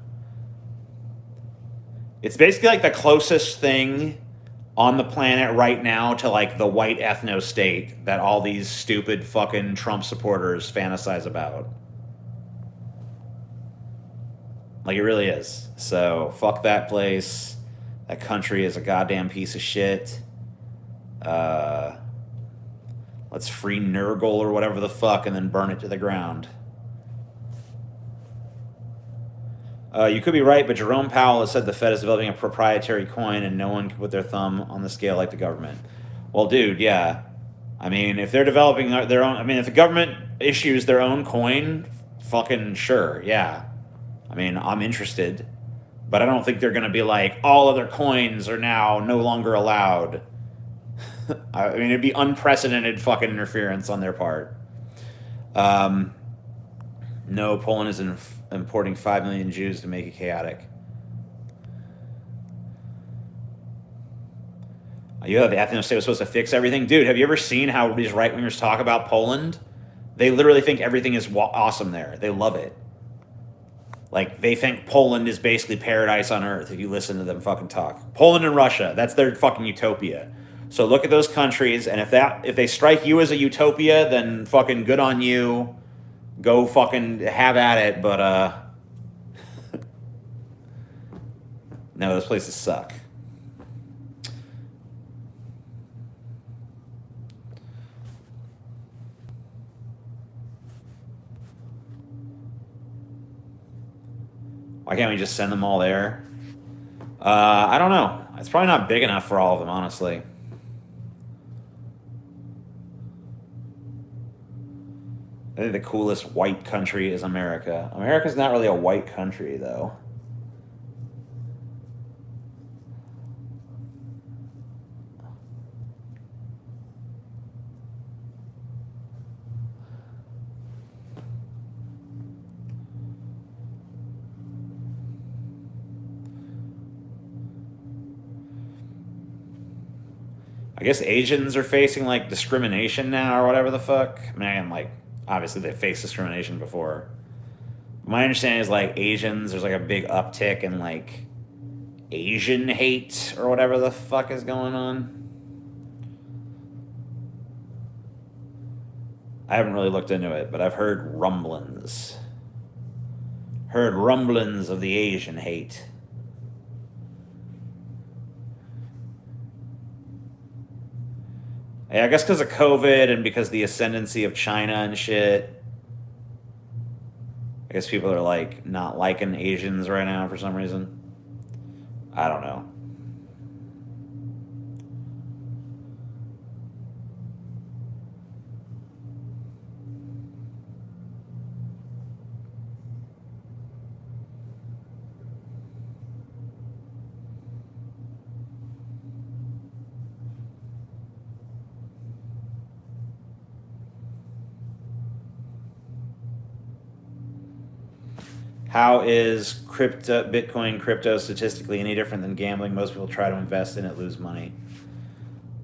It's basically like the closest thing on the planet right now to like the white ethno-state that all these stupid fucking Trump supporters fantasize about. Like, it really is. So, fuck that place. That country is a goddamn piece of shit. Let's free Nurgle or whatever the fuck and then burn it to the ground. You could be right, but Jerome Powell has said the Fed is developing a proprietary coin and no one can put their thumb on the scale like the government. Well, dude, yeah. I mean, if they're developing their own... I mean, if the government issues their own coin, fucking sure, yeah. I mean, I'm interested. But I don't think they're going to be like, all other coins are now no longer allowed. I mean, it'd be unprecedented fucking interference on their part. No, Poland is importing 5 million Jews to make it chaotic. You know, the ethno-state was supposed to fix everything? Dude, have you ever seen how these right-wingers talk about Poland? They literally think everything is awesome there. They love it. Like, they think Poland is basically paradise on earth if you listen to them fucking talk. Poland and Russia, that's their fucking utopia. So look at those countries, and if they strike you as a utopia, then fucking good on you. Go fucking have at it, but no, those places suck. Why can't we just send them all there? I don't know. It's probably not big enough for all of them, honestly. I think the coolest white country is America. America's not really a white country, though. I guess Asians are facing like discrimination now or whatever the fuck. Man, like obviously they faced discrimination before. My understanding is like Asians, there's like a big uptick in like Asian hate or whatever the fuck is going on. I haven't really looked into it, but I've heard rumblings. Heard rumblings of the Asian hate. Yeah, I guess because of COVID and because the ascendancy of China and shit. I guess people are like not liking Asians right now for some reason. I don't know. How is Bitcoin crypto statistically any different than gambling? Most people try to invest in it, lose money.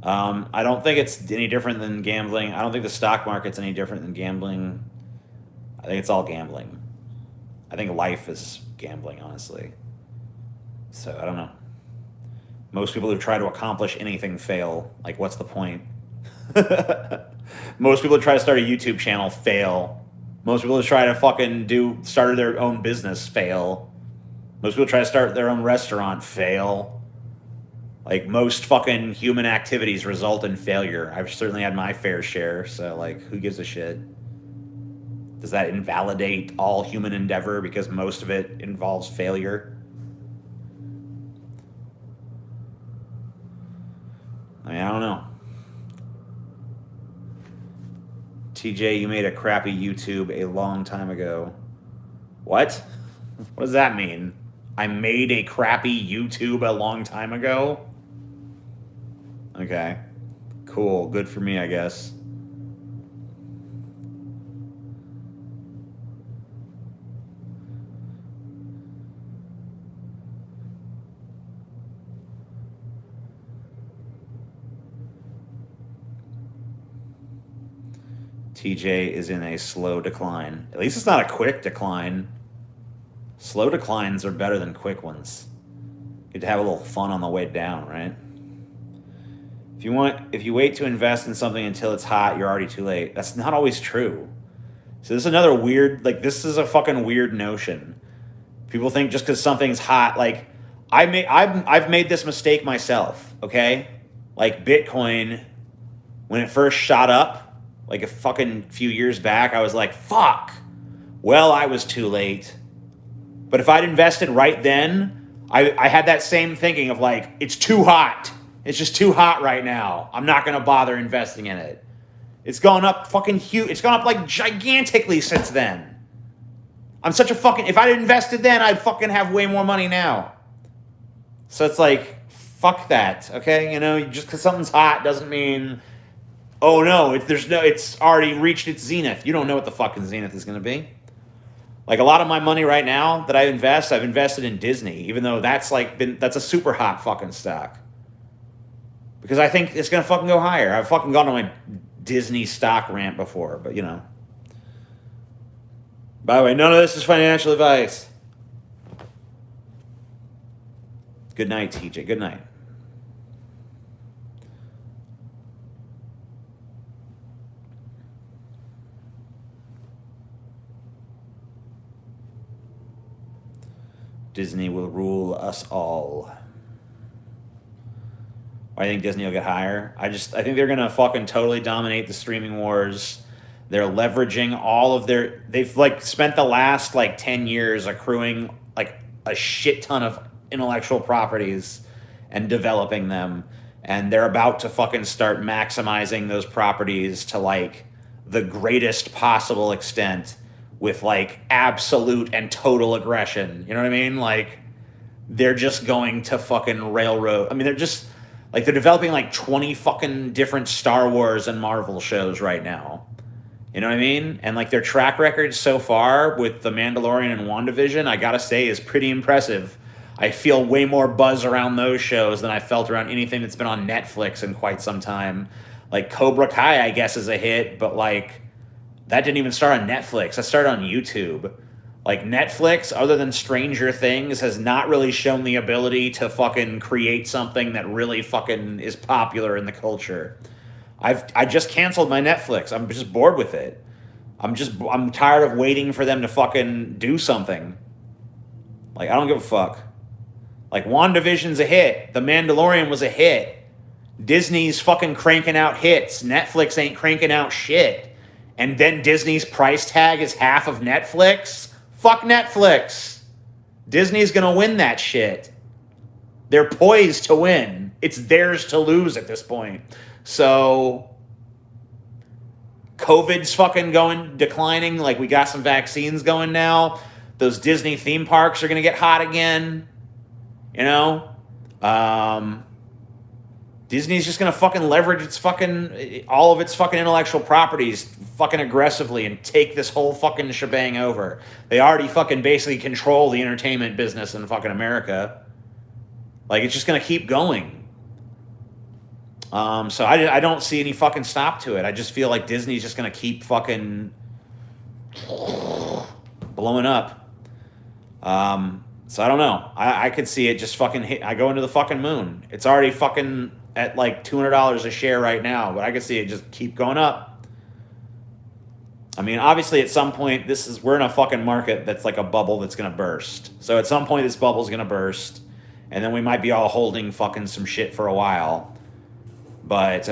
I don't think it's any different than gambling. I don't think the stock market's any different than gambling. I think it's all gambling. I think life is gambling, honestly. So I don't know. Most people who try to accomplish anything fail. Like, what's the point? Most people who try to start a YouTube channel fail. Most people who try to fucking start their own business fail. Most people try to start their own restaurant fail. Like, most fucking human activities result in failure. I've certainly had my fair share, so, like, who gives a shit? Does that invalidate all human endeavor because most of it involves failure? I mean, I don't know. TJ, you made a crappy YouTube a long time ago. What? What does that mean? I made a crappy YouTube a long time ago? Okay. Cool. Good for me, I guess. TJ is in a slow decline. At least it's not a quick decline. Slow declines are better than quick ones. Get to have a little fun on the way down, right? If you wait to invest in something until it's hot, you're already too late. That's not always true. So this is another weird, like, this is a fucking weird notion. People think just because something's hot, like, I've made this mistake myself, okay? Like, Bitcoin, when it first shot up, like a fucking few years back, I was like, fuck. Well, I was too late. But if I'd invested right then, I had that same thinking of like, it's too hot. It's just too hot right now. I'm not going to bother investing in it. It's gone up fucking huge. It's gone up like gigantically since then. I'm such a fucking, if I'd invested then, I'd fucking have way more money now. So it's like, fuck that, okay? You know, just because something's hot doesn't mean, oh no, it's already reached its zenith. You don't know what the fucking zenith is going to be. Like a lot of my money right now that I've invested in Disney, even though that's a super hot fucking stock. Because I think it's going to fucking go higher. I've fucking gone on my Disney stock rant before, but you know. By the way, none of this is financial advice. Good night, TJ. Good night. Disney will rule us all. I think Disney will get higher. I think they're going to fucking totally dominate the streaming wars. They're leveraging all of they've like spent the last like 10 years accruing like a shit ton of intellectual properties and developing them. And they're about to fucking start maximizing those properties to like the greatest possible extent with like absolute and total aggression. You know what I mean? Like they're just going to fucking railroad. I mean, they're developing like 20 fucking different Star Wars and Marvel shows right now. You know what I mean? And like their track record so far with The Mandalorian and WandaVision, I gotta say, is pretty impressive. I feel way more buzz around those shows than I felt around anything that's been on Netflix in quite some time. Like Cobra Kai, I guess, is a hit, but like that didn't even start on Netflix. That started on YouTube. Like Netflix, other than Stranger Things, has not really shown the ability to fucking create something that really fucking is popular in the culture. I just canceled my Netflix. I'm just bored with it. I'm tired of waiting for them to fucking do something. Like I don't give a fuck. Like WandaVision's a hit. The Mandalorian was a hit. Disney's fucking cranking out hits. Netflix ain't cranking out shit. And then Disney's price tag is half of Netflix? Fuck Netflix. Disney's gonna win that shit. They're poised to win. It's theirs to lose at this point. So COVID's fucking declining. Like we got some vaccines going now. Those Disney theme parks are gonna get hot again. You know? Disney's just gonna fucking leverage all of its fucking intellectual properties fucking aggressively and take this whole fucking shebang over. They already fucking basically control the entertainment business in fucking America. Like it's just gonna keep going. So I don't see any fucking stop to it. I just feel like Disney's just gonna keep fucking blowing up. So I don't know. I could see it just fucking hit. I go into the fucking moon. It's already fucking at like $200 a share right now, but I could see it just keep going up. I mean, obviously at some point, we're in a fucking market that's like a bubble that's gonna burst. So at some point this bubble's gonna burst, and then we might be all holding fucking some shit for a while. But,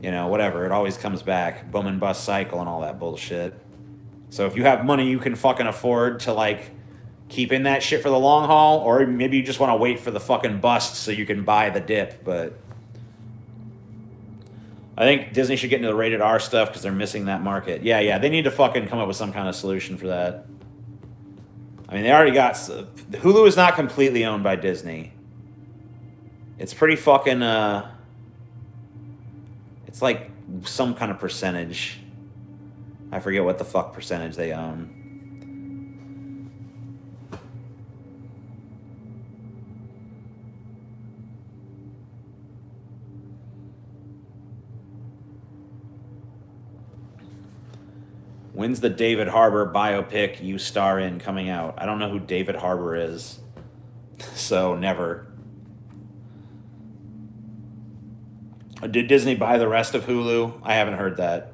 you know, whatever. It always comes back. Boom and bust cycle and all that bullshit. So if you have money you can fucking afford to like keep in that shit for the long haul, or maybe you just want to wait for the fucking bust so you can buy the dip. But I think Disney should get into the rated R stuff because they're missing that market. Yeah, they need to fucking come up with some kind of solution for that. I mean, they already got... Hulu is not completely owned by Disney. It's pretty fucking... It's like some kind of percentage. I forget what the fuck percentage they own. When's the David Harbour biopic you star in coming out? I don't know who David Harbour is. So, never. Did Disney buy the rest of Hulu? I haven't heard that.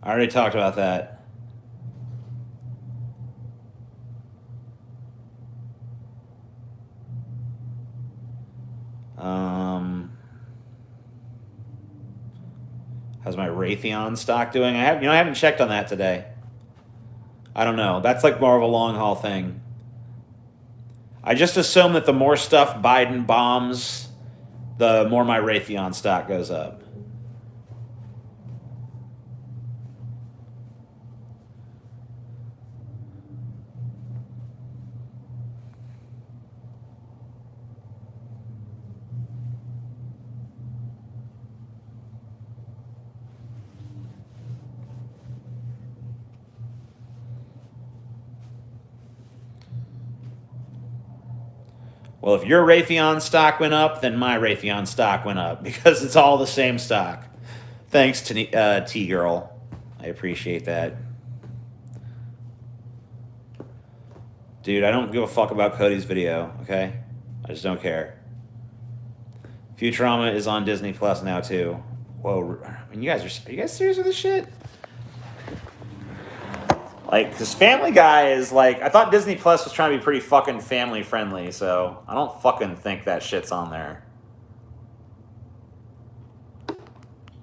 I already talked about that. How's my Raytheon stock doing? I haven't checked on that today. I don't know. That's like more of a long haul thing. I just assume that the more stuff Biden bombs, the more my Raytheon stock goes up. Well, if your Raytheon stock went up, then my Raytheon stock went up because it's all the same stock. Thanks to T-Girl. I appreciate that. Dude, I don't give a fuck about Cody's video, okay? I just don't care. Futurama is on Disney Plus now, too. Whoa, I mean, are you guys serious with this shit? Like, because Family Guy is like, I thought Disney Plus was trying to be pretty fucking family friendly, so I don't fucking think that shit's on there.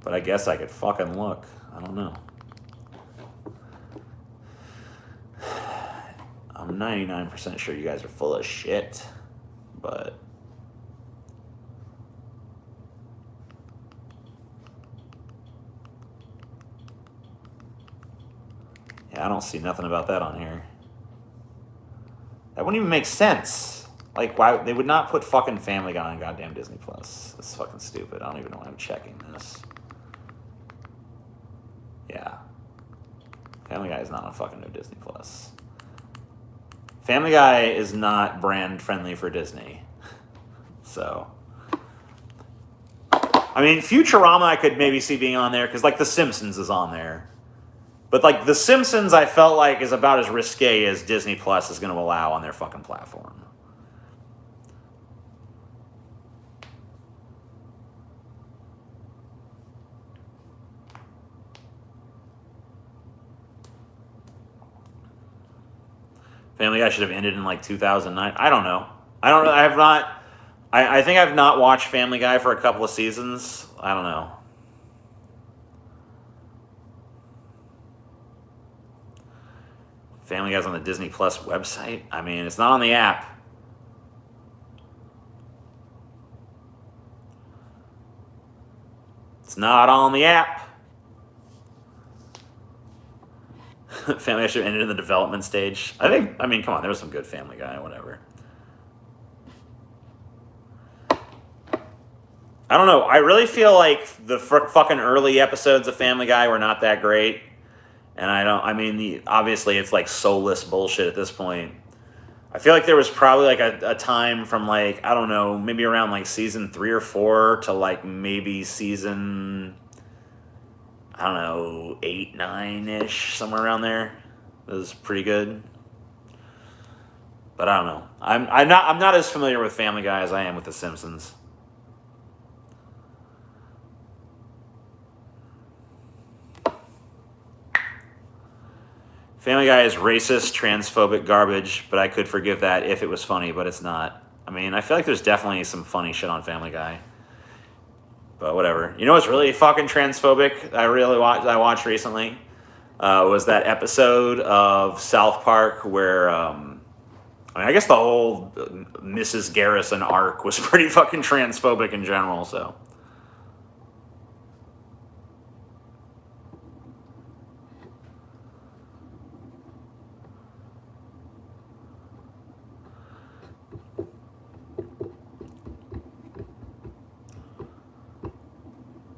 But I guess I could fucking look. I don't know. I'm 99% sure you guys are full of shit, but... Yeah, I don't see nothing about that on here. That wouldn't even make sense. Like, why they would not put fucking Family Guy on goddamn Disney Plus? That's fucking stupid. I don't even know why I'm checking this. Yeah. Family Guy is not on fucking no Disney Plus. Family Guy is not brand friendly for Disney. So, I mean, Futurama I could maybe see being on there because, like, The Simpsons is on there. But, like, The Simpsons I felt like is about as risque as Disney Plus is going to allow on their fucking platform. Family Guy should have ended in, like, 2009. I don't know. I have not... I think I've not watched Family Guy for a couple of seasons. I don't know. Family Guy's on the Disney Plus website. I mean, it's not on the app. It's not on the app. Family Guy should have ended in the development stage. I mean, come on, there was some good Family Guy, whatever. I don't know. I really feel like the fucking early episodes of Family Guy were not that great. And obviously it's like soulless bullshit at this point. I feel like there was probably like a time from like, I don't know, maybe around like season 3 or 4 to like maybe season, I don't know, 8, 9-ish, somewhere around there. It was pretty good. But I don't know. I'm not as familiar with Family Guy as I am with The Simpsons. Family Guy is racist, transphobic garbage, but I could forgive that if it was funny, but it's not. I mean, I feel like there's definitely some funny shit on Family Guy. But whatever. You know what's really fucking transphobic I watched recently? Was that episode of South Park where, I guess the whole Mrs. Garrison arc was pretty fucking transphobic in general, so...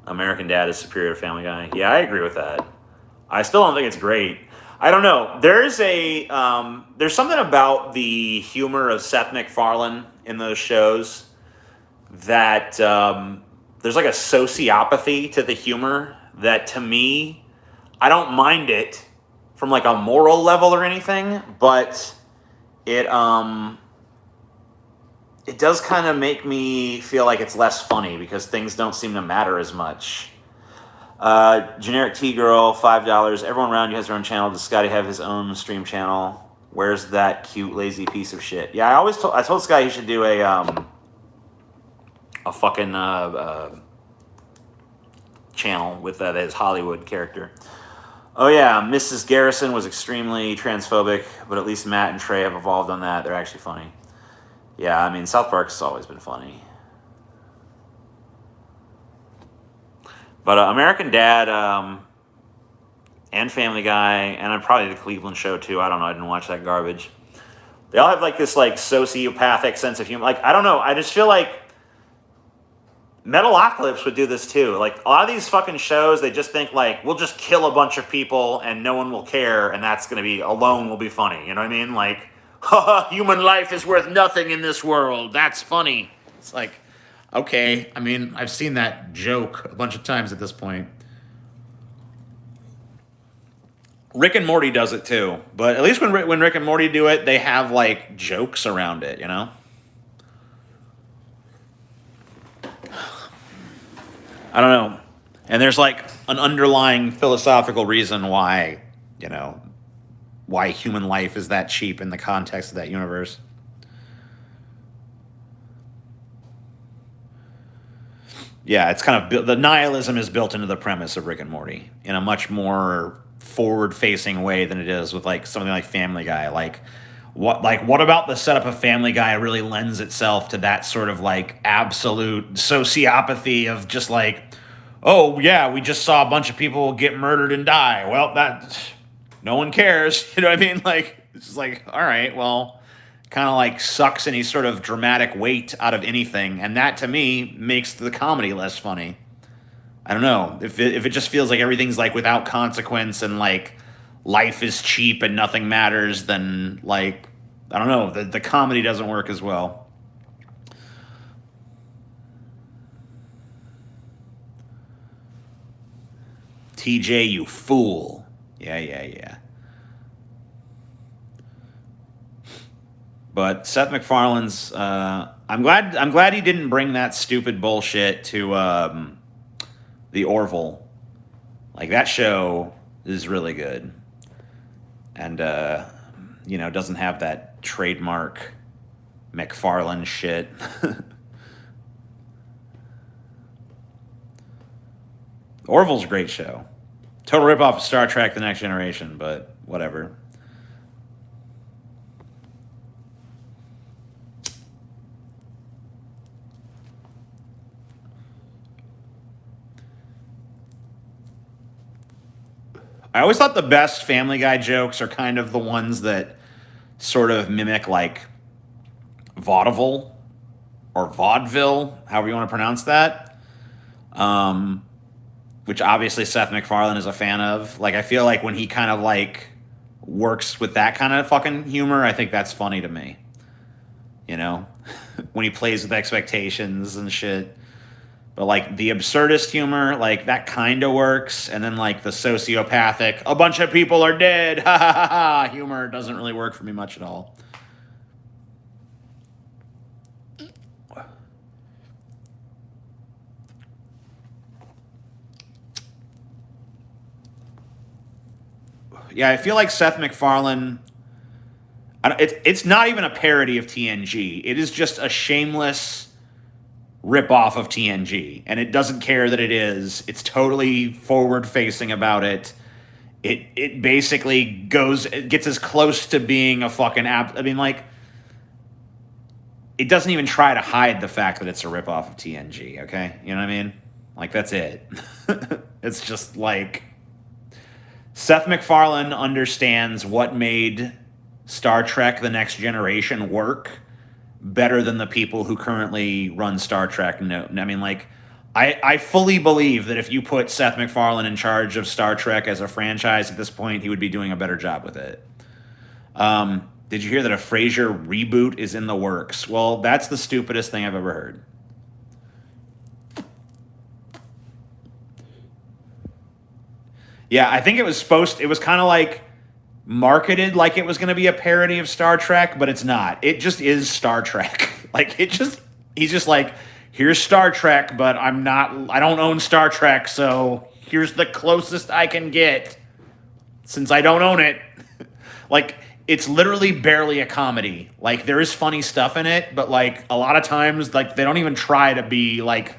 American Dad is superior to Family Guy. Yeah, I agree with that. I still don't think it's great. I don't know. There's something about the humor of Seth MacFarlane in those shows that there's like a sociopathy to the humor that, to me, I don't mind it from like a moral level or anything, but it does kind of make me feel like it's less funny because things don't seem to matter as much. Generic T-Girl, $5. Everyone around you has their own channel. Does Scotty have his own stream channel? Where's that cute, lazy piece of shit? Yeah, I told Scotty he should do a fucking channel with his Hollywood character. Oh yeah, Mrs. Garrison was extremely transphobic, but at least Matt and Trey have evolved on that. They're actually funny. Yeah, I mean, South Park's always been funny. But American Dad and Family Guy, and probably the Cleveland Show too. I don't know. I didn't watch that garbage. They all have like this like sociopathic sense of humor. Like, I don't know. I just feel like Metalocalypse would do this too. Like, a lot of these fucking shows, they just think like, we'll just kill a bunch of people and no one will care, and that's going to be, alone will be funny. You know what I mean? Like, human life is worth nothing in this world. That's funny. It's like, okay. I mean, I've seen that joke a bunch of times at this point. Rick and Morty does it too. But at least when Rick and Morty do it, they have like jokes around it, you know? I don't know. And there's like an underlying philosophical reason why, you know, why human life is that cheap in the context of that universe. Yeah, it's kind of the nihilism is built into the premise of Rick and Morty in a much more forward-facing way than it is with like something like Family Guy. Like what about the setup of Family Guy really lends itself to that sort of like absolute sociopathy of just like, oh yeah, we just saw a bunch of people get murdered and die. Well, no one cares. You know what I mean? Like, it's just like, all right, well, kind of like sucks any sort of dramatic weight out of anything. And that to me makes the comedy less funny. I don't know. If it just feels like everything's like without consequence and like life is cheap and nothing matters, then like, I don't know. The comedy doesn't work as well. TJ, you fool. Yeah. But Seth MacFarlane's. I'm glad he didn't bring that stupid bullshit to the Orville. Like that show is really good, and doesn't have that trademark MacFarlane shit. Orville's a great show. Total ripoff of Star Trek: The Next Generation, but whatever. I always thought the best Family Guy jokes are kind of the ones that sort of mimic like vaudeville or vaudeville, however you want to pronounce that. Which obviously Seth MacFarlane is a fan of. Like, I feel like when he kind of like works with that kind of fucking humor, I think that's funny to me. You know, when he plays with expectations and shit. But like the absurdist humor, like that kind of works. And then like the sociopathic, a bunch of people are dead, ha ha ha ha, humor doesn't really work for me much at all. Yeah, I feel like Seth MacFarlane. It's not even a parody of TNG. It is just a shameless rip-off of TNG, and it doesn't care that it is. It's totally forward-facing about it. It basically it gets as close to being a fucking app. I mean, like, it doesn't even try to hide the fact that it's a rip-off of TNG. Okay, you know what I mean? Like, that's it. It's just like. Seth MacFarlane understands what made Star Trek: The Next Generation work better than the people who currently run Star Trek. No, I mean, like, I fully believe that if you put Seth MacFarlane in charge of Star Trek as a franchise at this point, he would be doing a better job with it. Did you hear that a Frasier reboot is in the works? Well, that's the stupidest thing I've ever heard. Yeah, I think it was kind of like marketed like it was going to be a parody of Star Trek, but it's not. It just is Star Trek. Like, he's just like, here's Star Trek, but I don't own Star Trek, so here's the closest I can get since I don't own it. Like, it's literally barely a comedy. Like, there is funny stuff in it, but like a lot of times, like, they don't even try to be like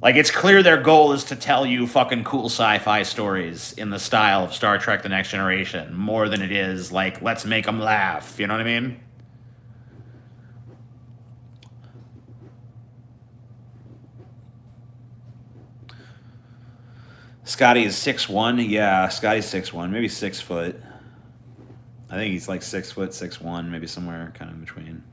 it's clear their goal is to tell you fucking cool sci-fi stories in the style of Star Trek: The Next Generation more than it is like, let's make them laugh. You know what I mean? Scotty is 6'1". Yeah, Scotty's 6'1", maybe 6 foot. I think he's like 6 foot, 6'1", maybe somewhere kind of in between.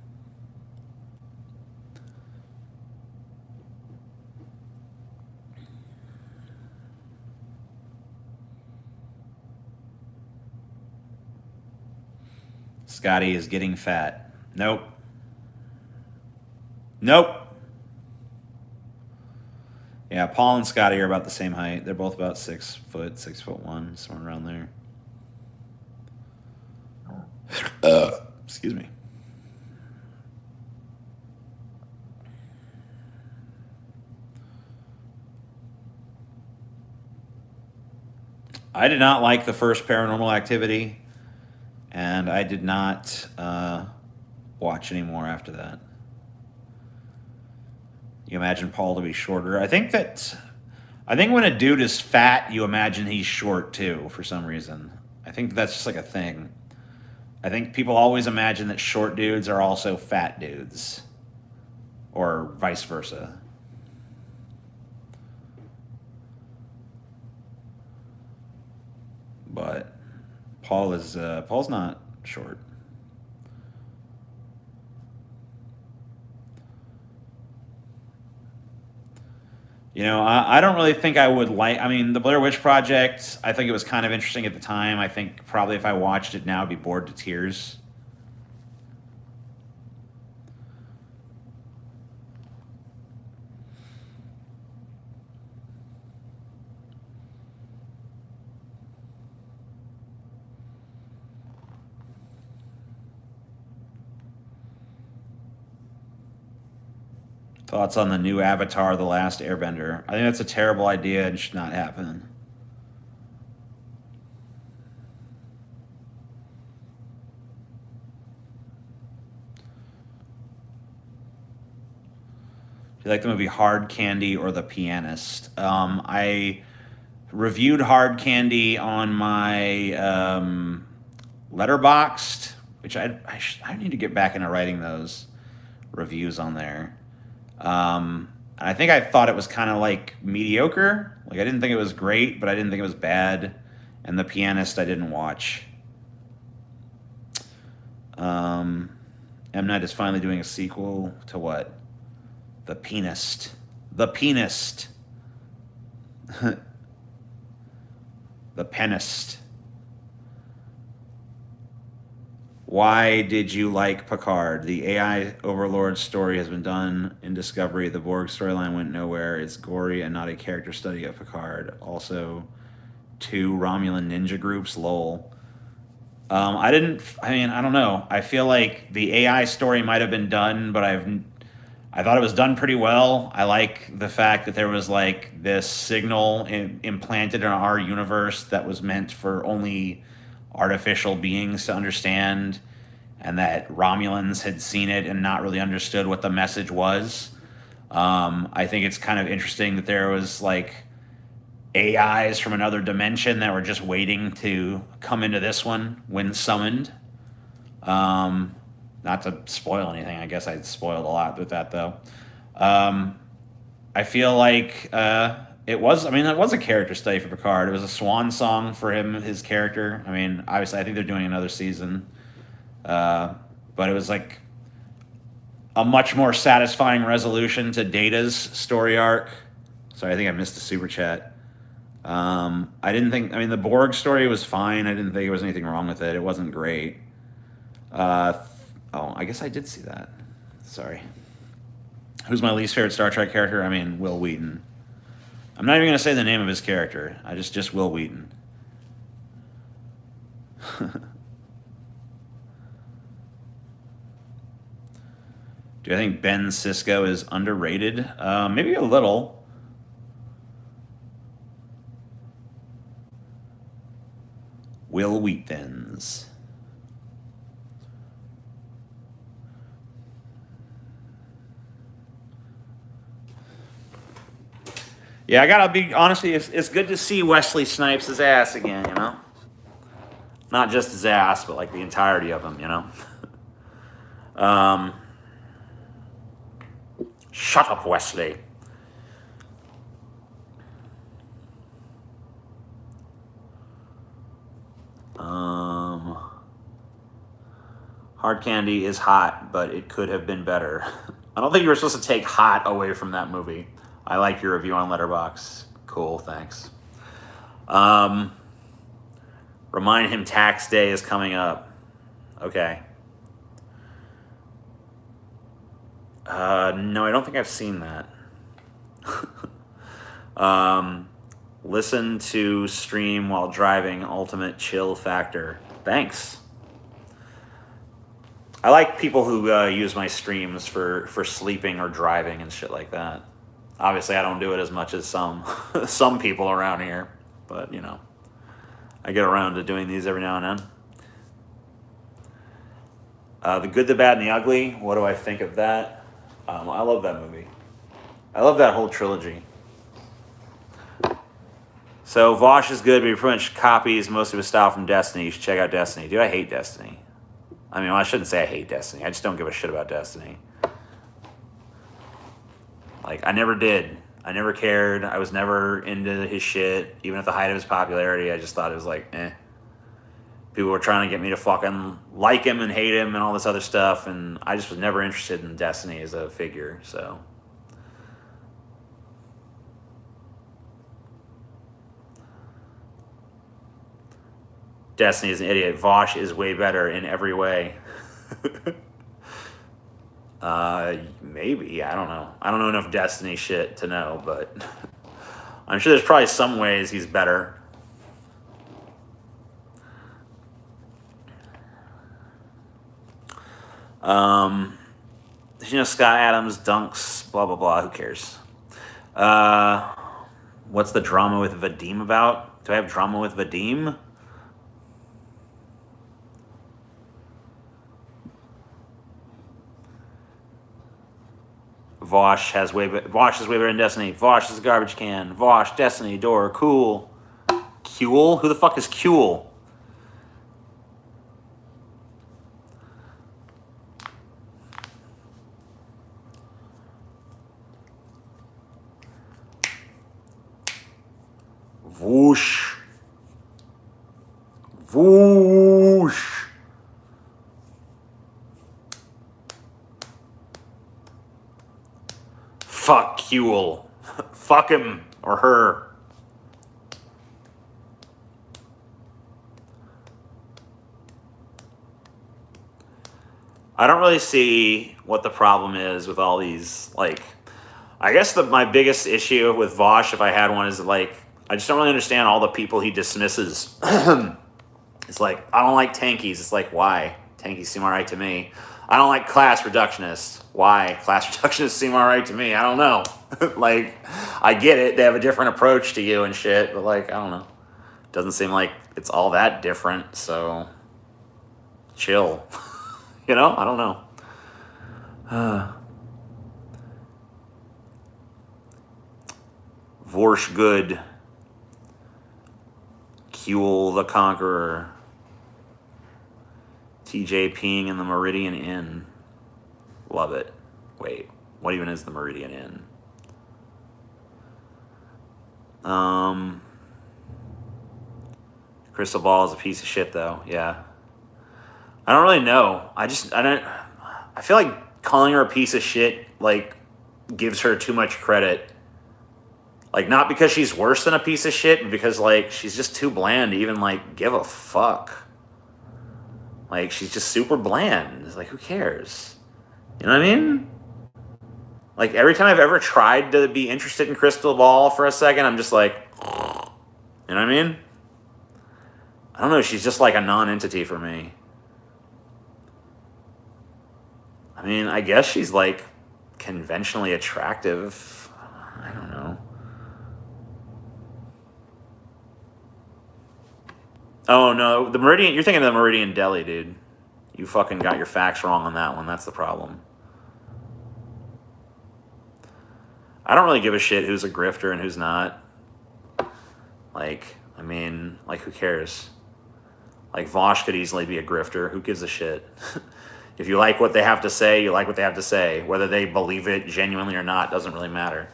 Scotty is getting fat. Nope. Yeah, Paul and Scotty are about the same height. They're both about 6 foot, 6'1", somewhere around there. Excuse me. I did not like the first Paranormal Activity, and I did not watch any more after that. You imagine Paul to be shorter. I think when a dude is fat, you imagine he's short too, for some reason. I think that's just like a thing. I think people always imagine that short dudes are also fat dudes, or vice versa. But Paul's not short. You know, I don't really think I would like. I mean, the Blair Witch Project. I think it was kind of interesting at the time. I think probably if I watched it now, I'd be bored to tears. Thoughts on the new Avatar: The Last Airbender? I think that's a terrible idea and should not happen. Do you like the movie Hard Candy or The Pianist? I reviewed Hard Candy on my Letterboxd, which I need to get back into writing those reviews on there. I think I thought it was kind of like mediocre. Like I didn't think it was great, but I didn't think it was bad. And The Pianist I didn't watch. M. Night is finally doing a sequel to what? The Pianist. The Pianist. The Pianist. Why did you like Picard? The AI overlord story has been done in Discovery. The Borg storyline went nowhere. It's gory and not a character study of Picard. Also, 2 Romulan ninja groups, lol. I don't know. I feel like the AI story might have been done, but I thought it was done pretty well. I like the fact that there was like this signal implanted in our universe that was meant for only artificial beings to understand, and that Romulans had seen it and not really understood what the message was. I think it's kind of interesting that there was like AIs from another dimension that were just waiting to come into this one when summoned. Not to spoil anything, I guess I spoiled a lot with that though. I feel like it was a character study for Picard. It was a swan song for him, his character. I mean, obviously, I think they're doing another season. But it was like a much more satisfying resolution to Data's story arc. Sorry, I think I missed the super chat. The Borg story was fine. I didn't think there was anything wrong with it. It wasn't great. I guess I did see that. Sorry. Who's my least favorite Star Trek character? I mean, Will Wheaton. I'm not even going to say the name of his character. I just Will Wheaton. Do I think Ben Sisko is underrated? Maybe a little. Will Wheatons. Yeah, I gotta be honestly. It's good to see Wesley Snipes' ass again. You know, not just his ass, but like the entirety of him. You know. Shut up, Wesley. Hard Candy is hot, but it could have been better. I don't think you were supposed to take hot away from that movie. I like your review on Letterboxd. Cool, thanks. Remind him tax day is coming up. Okay. No, I don't think I've seen that. Listen to stream while driving, ultimate chill factor. Thanks. I like people who use my streams for sleeping or driving and shit like that. Obviously, I don't do it as much as some people around here, but you know, I get around to doing these every now and then. The Good, the Bad, and the Ugly. What do I think of that? I love that movie. I love that whole trilogy. So Vosh is good, but he pretty much copies most of his style from Destiny. You should check out Destiny. Dude, I hate Destiny. I mean, well, I shouldn't say I hate Destiny. I just don't give a shit about Destiny. Like, I never did. I never cared. I was never into his shit. Even at the height of his popularity, I just thought it was like, eh. people were trying to get me to fucking like him and hate him and all this other stuff, and I just was never interested in Destiny as a figure, so. Destiny is an idiot. Vosh is way better in every way. Maybe. I don't know. I don't know enough Destiny shit to know, but I'm sure there's probably some ways he's better. Scott Adams dunks, blah, blah, blah. Who cares? What's the drama with Vadim about? Do I have drama with Vadim? Vosh is way better than Destiny. Vosh is a garbage can. Vosh, Destiny, door, cool. Kuel? Who the fuck is Kuel? Whoosh. Whoosh. Fuck Kuel. Fuck him or her. I don't really see what the problem is with all these, like, I guess my biggest issue with Vosh, if I had one, is like, I just don't really understand all the people he dismisses. It's like, I don't like tankies. It's like, why? Tankies seem all right to me. I don't like class reductionists. Why? Class reductionists seem all right to me. I don't know. Like, I get it. They have a different approach to you and shit, but like, I don't know. Doesn't seem like it's all that different, so chill. You know? I don't know. Vorsh Good. Kuel the Conqueror. TJ peeing in the Meridian Inn. Love it. Wait, what even is the Meridian Inn? Crystal Ball is a piece of shit, though. Yeah. I don't really know. I feel like calling her a piece of shit, like, gives her too much credit. Like, not because she's worse than a piece of shit, but because, like, she's just too bland to even, like, give a fuck. Like, she's just super bland. It's like, who cares? You know what I mean? Like, every time I've ever tried to be interested in Crystal Ball for a second, I'm just like, you know what I mean? I don't know. She's just like a non-entity for me. I mean, I guess she's, like, conventionally attractive. I don't know. Oh, no. The Meridian... You're thinking of the Meridian Deli, dude. You fucking got your facts wrong on that one. That's the problem. I don't really give a shit who's a grifter and who's not. Like, I mean, like, who cares? Like, Vosh could easily be a grifter. Who gives a shit? If you like what they have to say, you like what they have to say. Whether they believe it genuinely or not doesn't really matter.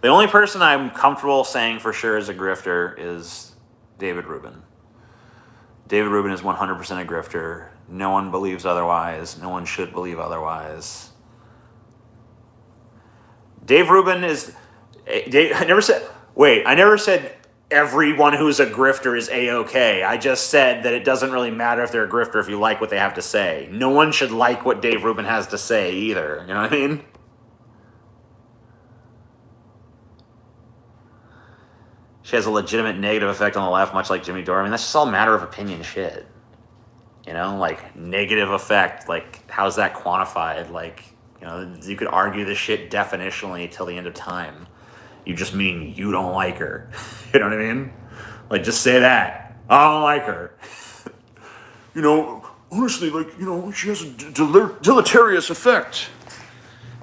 The only person I'm comfortable saying for sure is a grifter is David Rubin. David Rubin is 100% a grifter. No one believes otherwise. No one should believe otherwise. Dave Rubin is... I never said everyone who's a grifter is A-okay. I just said that it doesn't really matter if they're a grifter if you like what they have to say. No one should like what Dave Rubin has to say either. You know what I mean? She has a legitimate negative effect on the left, much like Jimmy Dore. I mean, that's just all matter of opinion shit. You know, like, negative effect, like, how's that quantified? Like, you know, you could argue this shit definitionally till the end of time. You just mean you don't like her. You know what I mean? Like, just say that. I don't like her. You know, honestly, like, you know, she has a deleterious effect.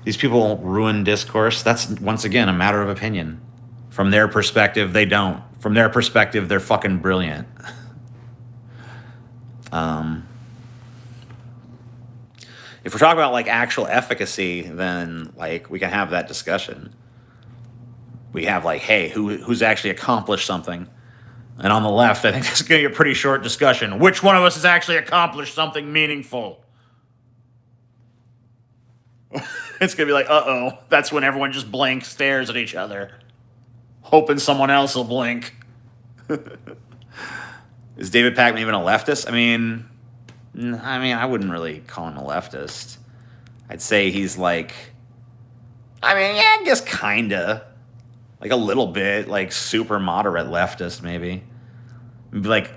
These people ruin discourse. That's, once again, a matter of opinion. From their perspective, they don't. From their perspective, they're fucking brilliant. If we're talking about like actual efficacy, then like we can have that discussion. We have like, hey, who's actually accomplished something? And on the left, I think it's going to be a pretty short discussion. Which one of us has actually accomplished something meaningful? It's going to be like, uh-oh. That's when everyone just blank stares at each other, hoping someone else will blink. Is David Pakman even a leftist? I mean, I wouldn't really call him a leftist. I'd say he's like, yeah, I guess kinda. Like a little bit, like super moderate leftist, maybe. Maybe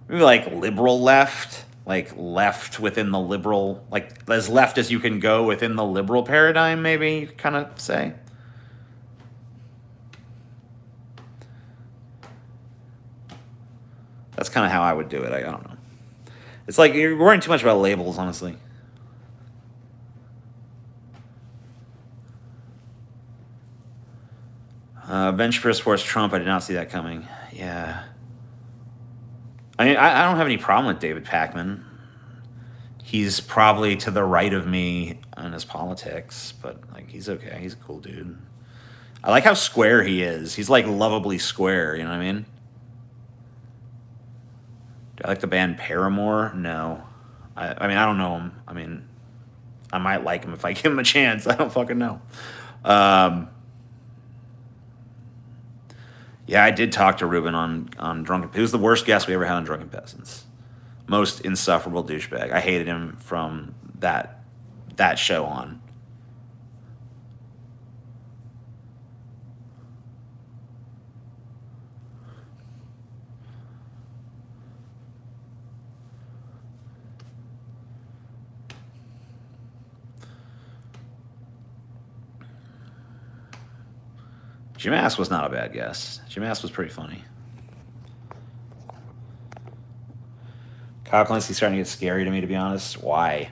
like liberal left, like left within the liberal, like as left as you can go within the liberal paradigm, maybe you could kind of say. That's kind of how I would do it. I don't know. It's like you're worrying too much about labels, honestly. Ben Shapiro supports Trump. I did not see that coming. Yeah. I don't have any problem with David Pakman. He's probably to the right of me in his politics, but like he's okay. He's a cool dude. I like how square he is. He's like lovably square, you know what I mean? Do I like the band Paramore? No. I don't know him. I might like him if I give him a chance. I don't fucking know. Yeah, I did talk to Ruben on Drunken. He was the worst guest we ever had on Drunken Peasants. Most insufferable douchebag. I hated him from that show on. Jim Ass was not a bad guest. Jim Ass was pretty funny. Kyle Clancy's starting to get scary to me, to be honest. Why?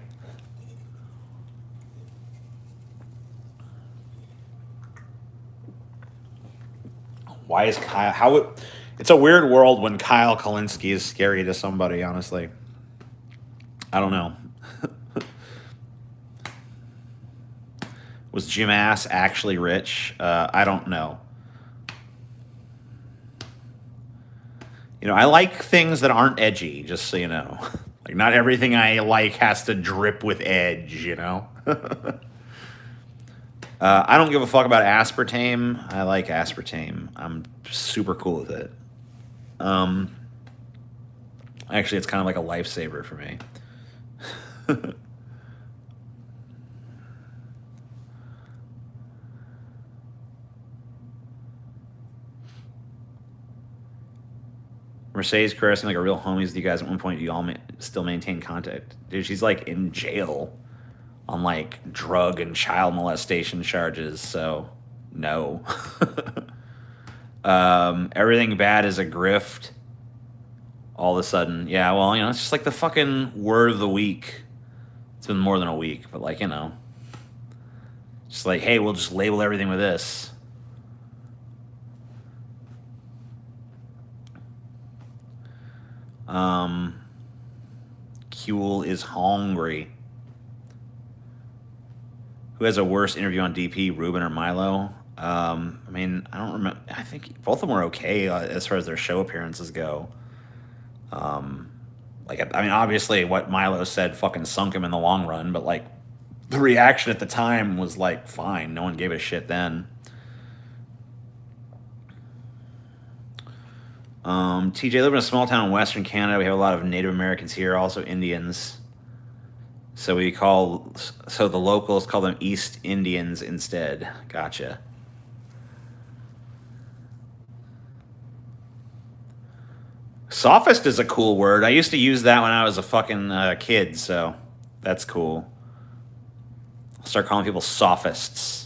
Why is Kyle... It's a weird world when Kyle Kalinske is scary to somebody, honestly. I don't know. Was Jim Ass actually rich? I don't know. You know, I like things that aren't edgy, just so you know. Like, not everything I like has to drip with edge, you know? I don't give a fuck about aspartame. I like aspartame. I'm super cool with it. Actually, it's kind of like a lifesaver for me. Mercedes caressing like a real homies with you guys at one point. Do you all still maintain contact? Dude, she's like in jail on like drug and child molestation charges, so no. Everything bad is a grift. All of a sudden, yeah, well, you know, it's just like the fucking word of the week. It's been more than a week, but like, you know, just like, hey, we'll just label everything with this. Kuehl is hungry. Who has a worse interview on DP, Ruben or Milo? I don't remember. I think both of them were okay as far as their show appearances go. Obviously what Milo said fucking sunk him in the long run, but like the reaction at the time was like fine. No one gave a shit then. TJ, live in a small town in Western Canada. We have a lot of Native Americans here, also Indians. So the locals call them East Indians instead. Gotcha. Sophist is a cool word. I used to use that when I was a fucking kid, so that's cool. I'll start calling people sophists.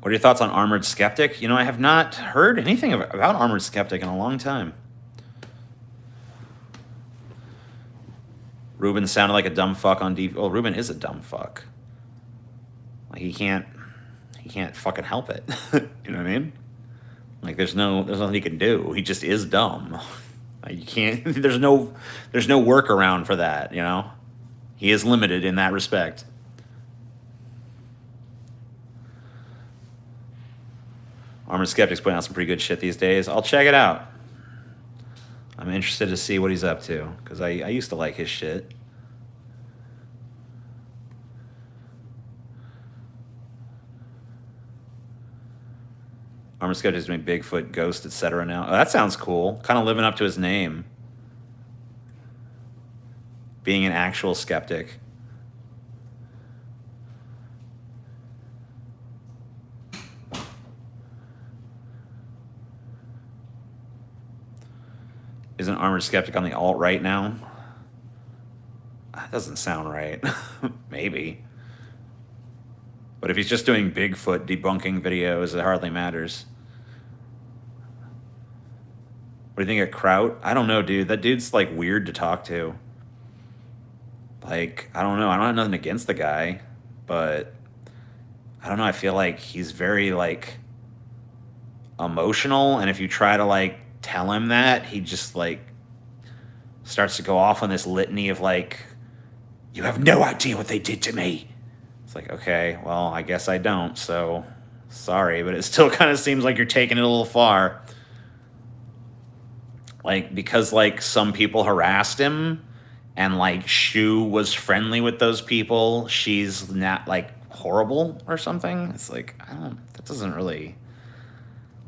What are your thoughts on Armored Skeptic? You know, I have not heard anything about Armored Skeptic in a long time. Ruben sounded like a dumb fuck on DP. Well, Ruben is a dumb fuck. Like he can't fucking help it. You know what I mean? Like there's nothing he can do. He just is dumb. You can't. There's no workaround for that. You know, he is limited in that respect. Armored Skeptic's putting out some pretty good shit these days. I'll check it out. I'm interested to see what he's up to, because I used to like his shit. Armored Skeptic's doing Bigfoot, Ghost, etc. now. Oh, that sounds cool. Kind of living up to his name. Being an actual skeptic. Isn't Armored Skeptic on the alt-right now? That doesn't sound right. Maybe. But if he's just doing Bigfoot debunking videos, it hardly matters. What do you think of Kraut? I don't know, dude. That dude's, like, weird to talk to. Like, I don't know. I don't have nothing against the guy. But, I don't know. I feel like he's very, like, emotional. And if you try to, like, tell him that, he just, like, starts to go off on this litany of, like, you have no idea what they did to me. It's like, okay, well, I guess I don't, so sorry, but it still kind of seems like you're taking it a little far. Like, because, like, some people harassed him, and, like, Shu was friendly with those people, she's not, like, horrible or something. It's like, that doesn't really,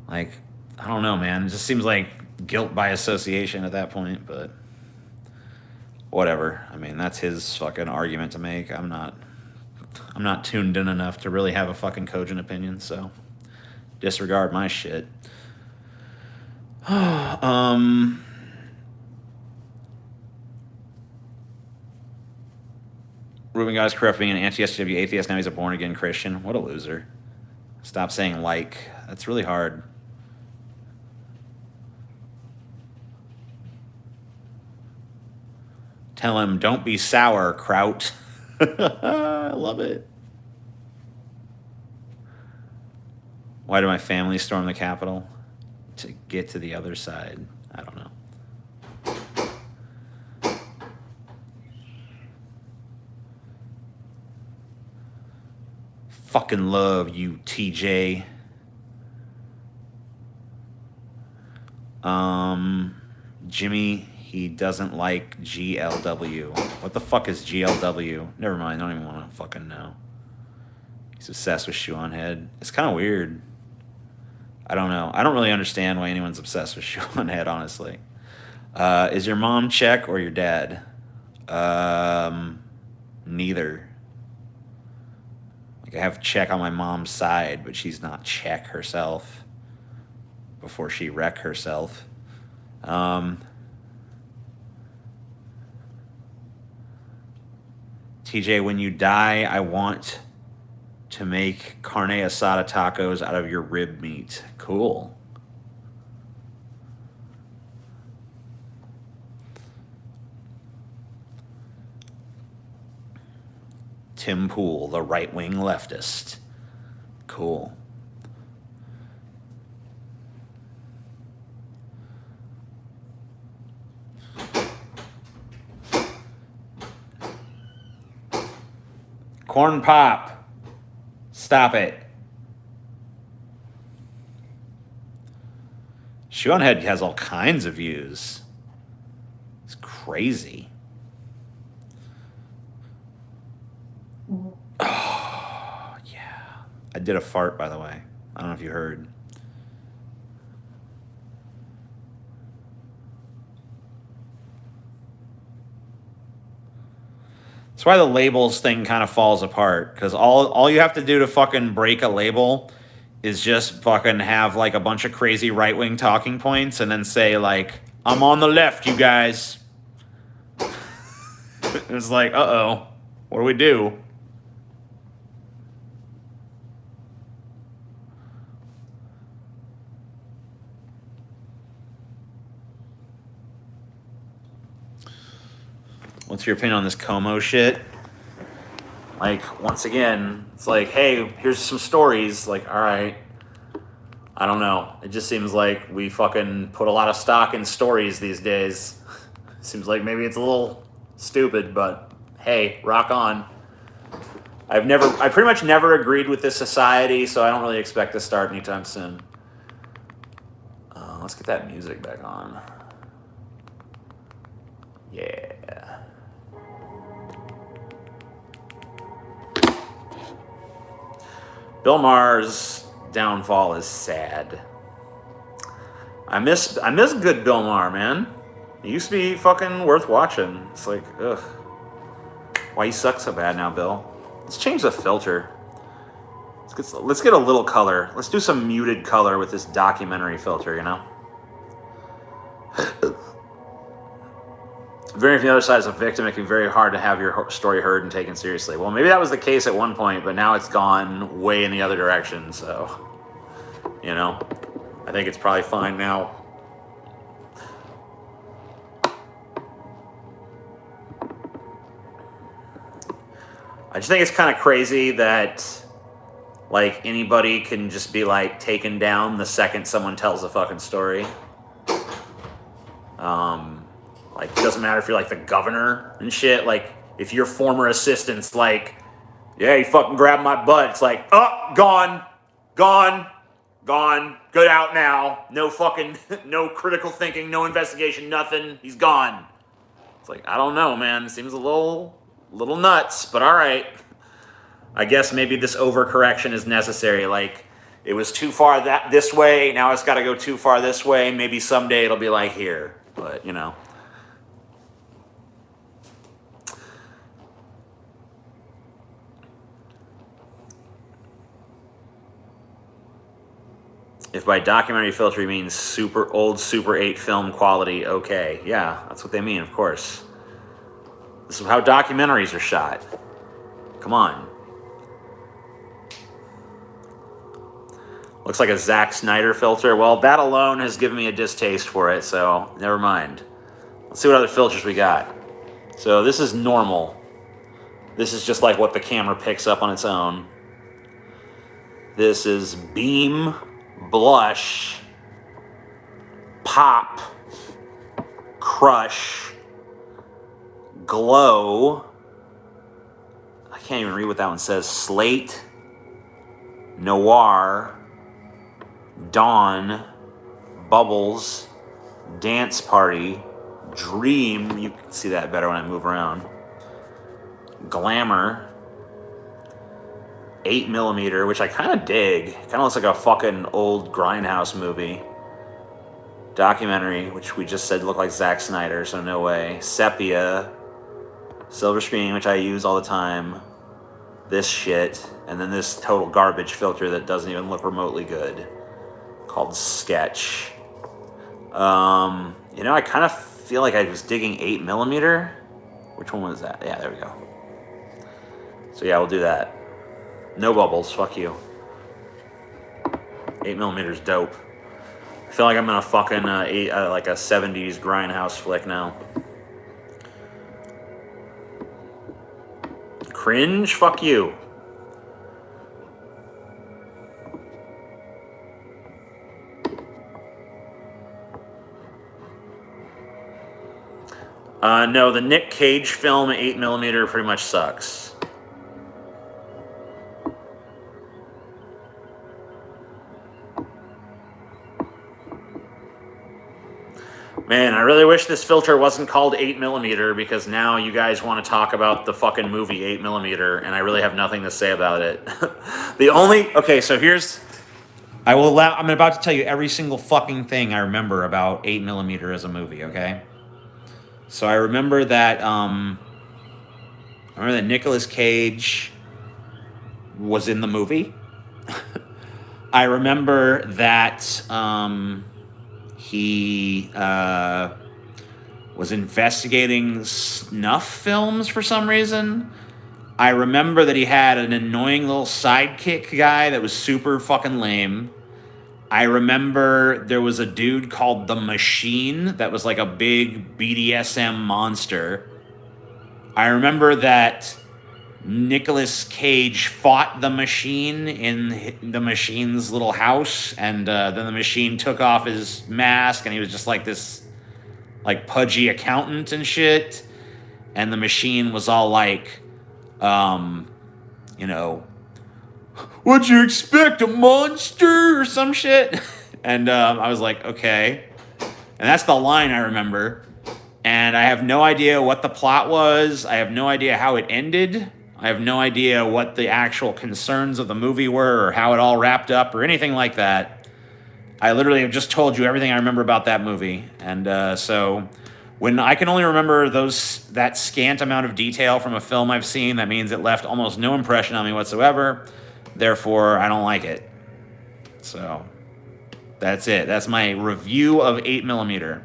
like, I don't know, man. It just seems like guilt by association at that point, but whatever. I mean, that's his fucking argument to make. I'm not tuned in enough to really have a fucking cogent opinion, so disregard my shit. Ruben Guy's correct being an anti-SJW atheist, now he's a born-again Christian. What a loser. Stop saying like. That's really hard. Tell him, don't be sour, Kraut. I love it. Why did my family storm the Capitol? To get to the other side. I don't know. Fucking love you, TJ. Jimmy, he doesn't like GLW. What the fuck is GLW? Never mind, I don't even want to fucking know. He's obsessed with Shoe on Head. It's kind of weird. I don't know. I don't really understand why anyone's obsessed with Shoe on Head, honestly. Is your mom Czech or your dad? Neither. Like, I have Czech on my mom's side, but she's not Czech herself. Before she wreck herself. TJ, when you die, I want to make carne asada tacos out of your rib meat. Cool. Tim Pool, the right-wing leftist. Cool. Corn Pop. Stop it. Shoe on Head has all kinds of views. It's crazy. Oh, yeah. I did a fart, by the way. I don't know if you heard. That's why the labels thing kind of falls apart, because all you have to do to fucking break a label is just fucking have like a bunch of crazy right-wing talking points and then say like, I'm on the left, you guys. It's like, uh-oh, what do we do? What's your opinion on this Como shit? Like, once again, it's like, hey, here's some stories. Like, all right. I don't know. It just seems like we fucking put a lot of stock in stories these days. Seems like maybe it's a little stupid, but hey, rock on. I pretty much never agreed with this society, so I don't really expect to start anytime soon. Let's get that music back on. Yeah. Bill Maher's downfall is sad. I miss good Bill Maher, man. He used to be fucking worth watching. It's like, ugh. Why you suck so bad now, Bill? Let's change the filter. Let's get a little color. Let's do some muted color with this documentary filter, you know? Very, if the other side is a victim, it can be very hard to have your story heard and taken seriously. Well, maybe that was the case at one point, but now it's gone way in the other direction, so, you know, I think it's probably fine now. I just think it's kind of crazy that, like, anybody can just be, like, taken down the second someone tells a fucking story. Like, it doesn't matter if you're, like, the governor and shit. Like, if your former assistant's like, yeah, you fucking grabbed my butt. It's like, oh, gone, good out now. No fucking, no critical thinking, no investigation, nothing. He's gone. It's like, I don't know, man. It seems a little nuts, but all right. I guess maybe this overcorrection is necessary. Like, it was too far this way. Now it's got to go too far this way. Maybe someday it'll be like here, but you know. If by documentary filter you mean super 8 film quality, okay. Yeah, that's what they mean, of course. This is how documentaries are shot. Come on. Looks like a Zack Snyder filter. Well, that alone has given me a distaste for it, so never mind. Let's see what other filters we got. So this is normal. This is just like what the camera picks up on its own. This is beam, blush, pop, crush, glow. I can't even read what that one says. Slate, noir, dawn, bubbles, dance party, dream. You can see that better when I move around. Glamour, 8mm, which I kind of dig. Kind of looks like a fucking old Grindhouse movie. Documentary, which we just said looked like Zack Snyder, so no way. Sepia, silver screen, which I use all the time. This shit, and then this total garbage filter that doesn't even look remotely good, called Sketch. You know, I kind of feel like I was digging 8mm. Which one was that? Yeah, there we go. So yeah, we'll do that. No bubbles, fuck you. 8mm's dope. I feel like I'm in a fucking like a 70s Grindhouse flick now. Cringe? Fuck you. No, the Nick Cage film 8mm pretty much sucks. Man, I really wish this filter wasn't called 8mm because now you guys want to talk about the fucking movie 8mm and I really have nothing to say about it. Okay, so I'm about to tell you every single fucking thing I remember about 8mm as a movie, okay? So I remember that Nicolas Cage was in the movie. I remember that he was investigating snuff films for some reason. I remember that he had an annoying little sidekick guy that was super fucking lame. I remember there was a dude called The Machine that was like a big BDSM monster. I remember that Nicolas Cage fought the machine in the machine's little house, and then the machine took off his mask, and he was just like this, like, pudgy accountant and shit. And the machine was all like, you know, what'd you expect, a monster or some shit? And I was like, okay. And that's the line I remember. And I have no idea what the plot was. I have no idea how it ended. I have no idea what the actual concerns of the movie were or how it all wrapped up or anything like that. I literally have just told you everything I remember about that movie. And so when I can only remember that scant amount of detail from a film I've seen, that means it left almost no impression on me whatsoever. Therefore, I don't like it. So that's it. That's my review of 8mm.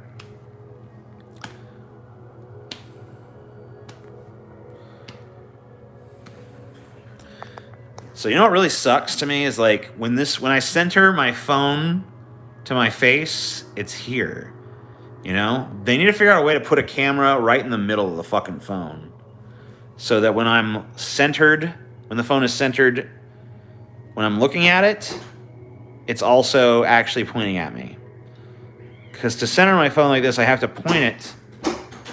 So you know what really sucks to me is like when I center my phone to my face, it's here. You know? They need to figure out a way to put a camera right in the middle of the fucking phone. So that when I'm centered, when the phone is centered, when I'm looking at it, it's also actually pointing at me. Because to center my phone like this, I have to point it,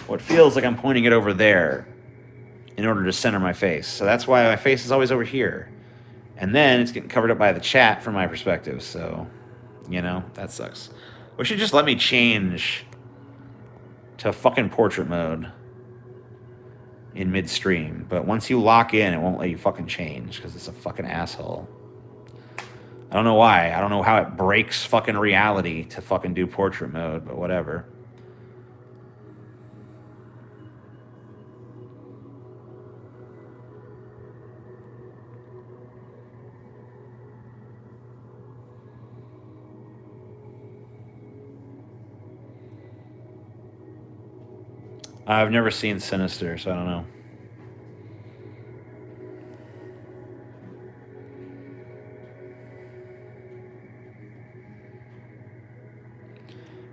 what feels like I'm pointing it over there, in order to center my face. So that's why my face is always over here. And then it's getting covered up by the chat from my perspective. So, you know, that sucks. We should just let me change to fucking portrait mode in midstream. But once you lock in, it won't let you fucking change because it's a fucking asshole. I don't know why. I don't know how it breaks fucking reality to fucking do portrait mode, but whatever. I've never seen Sinister, so I don't know.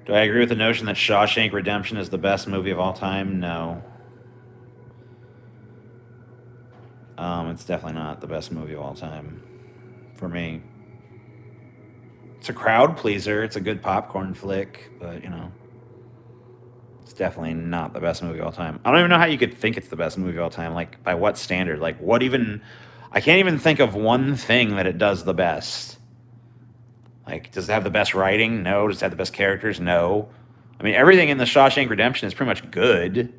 Do I agree with the notion that Shawshank Redemption is the best movie of all time? No. It's definitely not the best movie of all time for me. It's a crowd pleaser. It's a good popcorn flick, but, you know, it's definitely not the best movie of all time. I don't even know how you could think it's the best movie of all time. Like, by what standard? Like, what even... I can't even think of one thing that it does the best. Like, does it have the best writing? No. Does it have the best characters? No. I mean, everything in the Shawshank Redemption is pretty much good.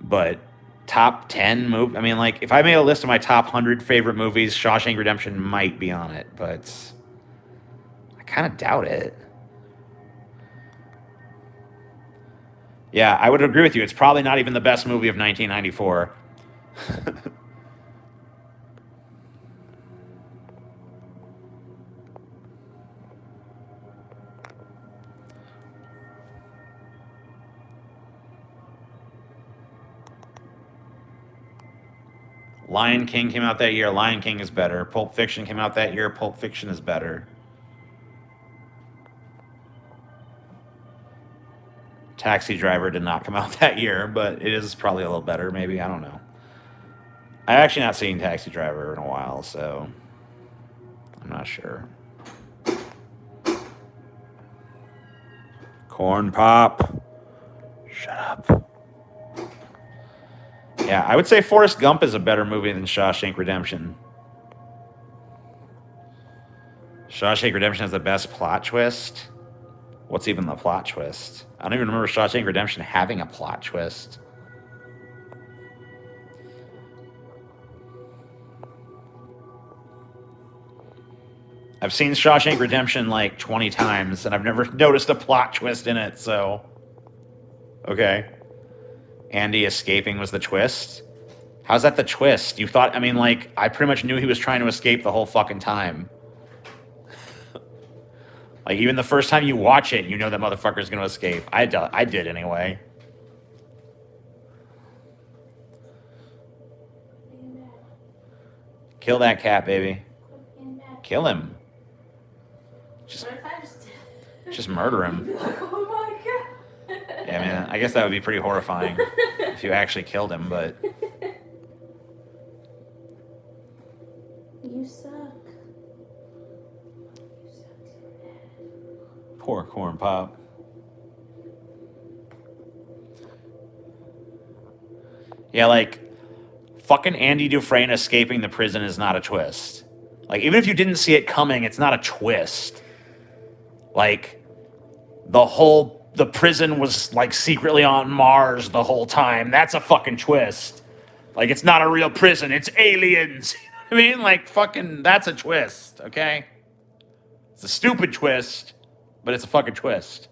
But top 10 movie... I mean, like, if I made a list of my top 100 favorite movies, Shawshank Redemption might be on it. But I kind of doubt it. Yeah, I would agree with you. It's probably not even the best movie of 1994. Lion King came out that year. Lion King is better. Pulp Fiction came out that year. Pulp Fiction is better. Taxi Driver did not come out that year, but it is probably a little better, maybe. I don't know. I've actually not seen Taxi Driver in a while, so I'm not sure. Corn Pop. Shut up. Yeah, I would say Forrest Gump is a better movie than Shawshank Redemption. Shawshank Redemption has the best plot twist. What's even the plot twist? I don't even remember Shawshank Redemption having a plot twist. I've seen Shawshank Redemption like 20 times, and I've never noticed a plot twist in it, so... Okay. Andy escaping was the twist? How's that the twist? You thought... I mean, like, I pretty much knew he was trying to escape the whole fucking time. Like, even the first time you watch it, you know that motherfucker's going to escape. I did anyway. Kill that cat, baby. Kill him. Just murder him. Oh my god. Yeah, I mean, I guess that would be pretty horrifying if you actually killed him, but... Poor corn pop. Yeah, like, fucking Andy Dufresne escaping the prison is not a twist. Like, even if you didn't see it coming, it's not a twist. Like, the prison was, like, secretly on Mars the whole time. That's a fucking twist. Like, it's not a real prison, it's aliens. You know what I mean? Like, fucking, that's a twist, okay? It's a stupid twist, but it's a fucking twist.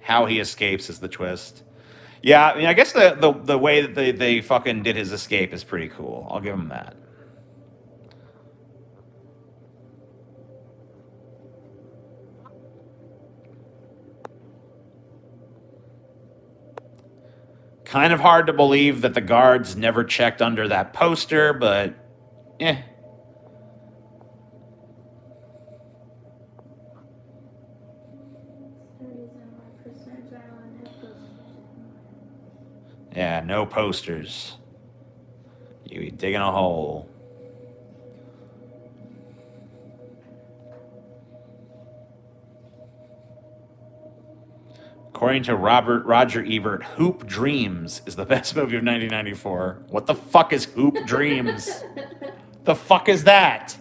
How he escapes is the twist. Yeah, I mean, I guess the way that they fucking did his escape is pretty cool. I'll give him that. Kind of hard to believe that the guards never checked under that poster, but eh. Yeah, no posters. You be digging a hole. According to Roger Ebert, Hoop Dreams is the best movie of 1994. What the fuck is Hoop Dreams? The fuck is that?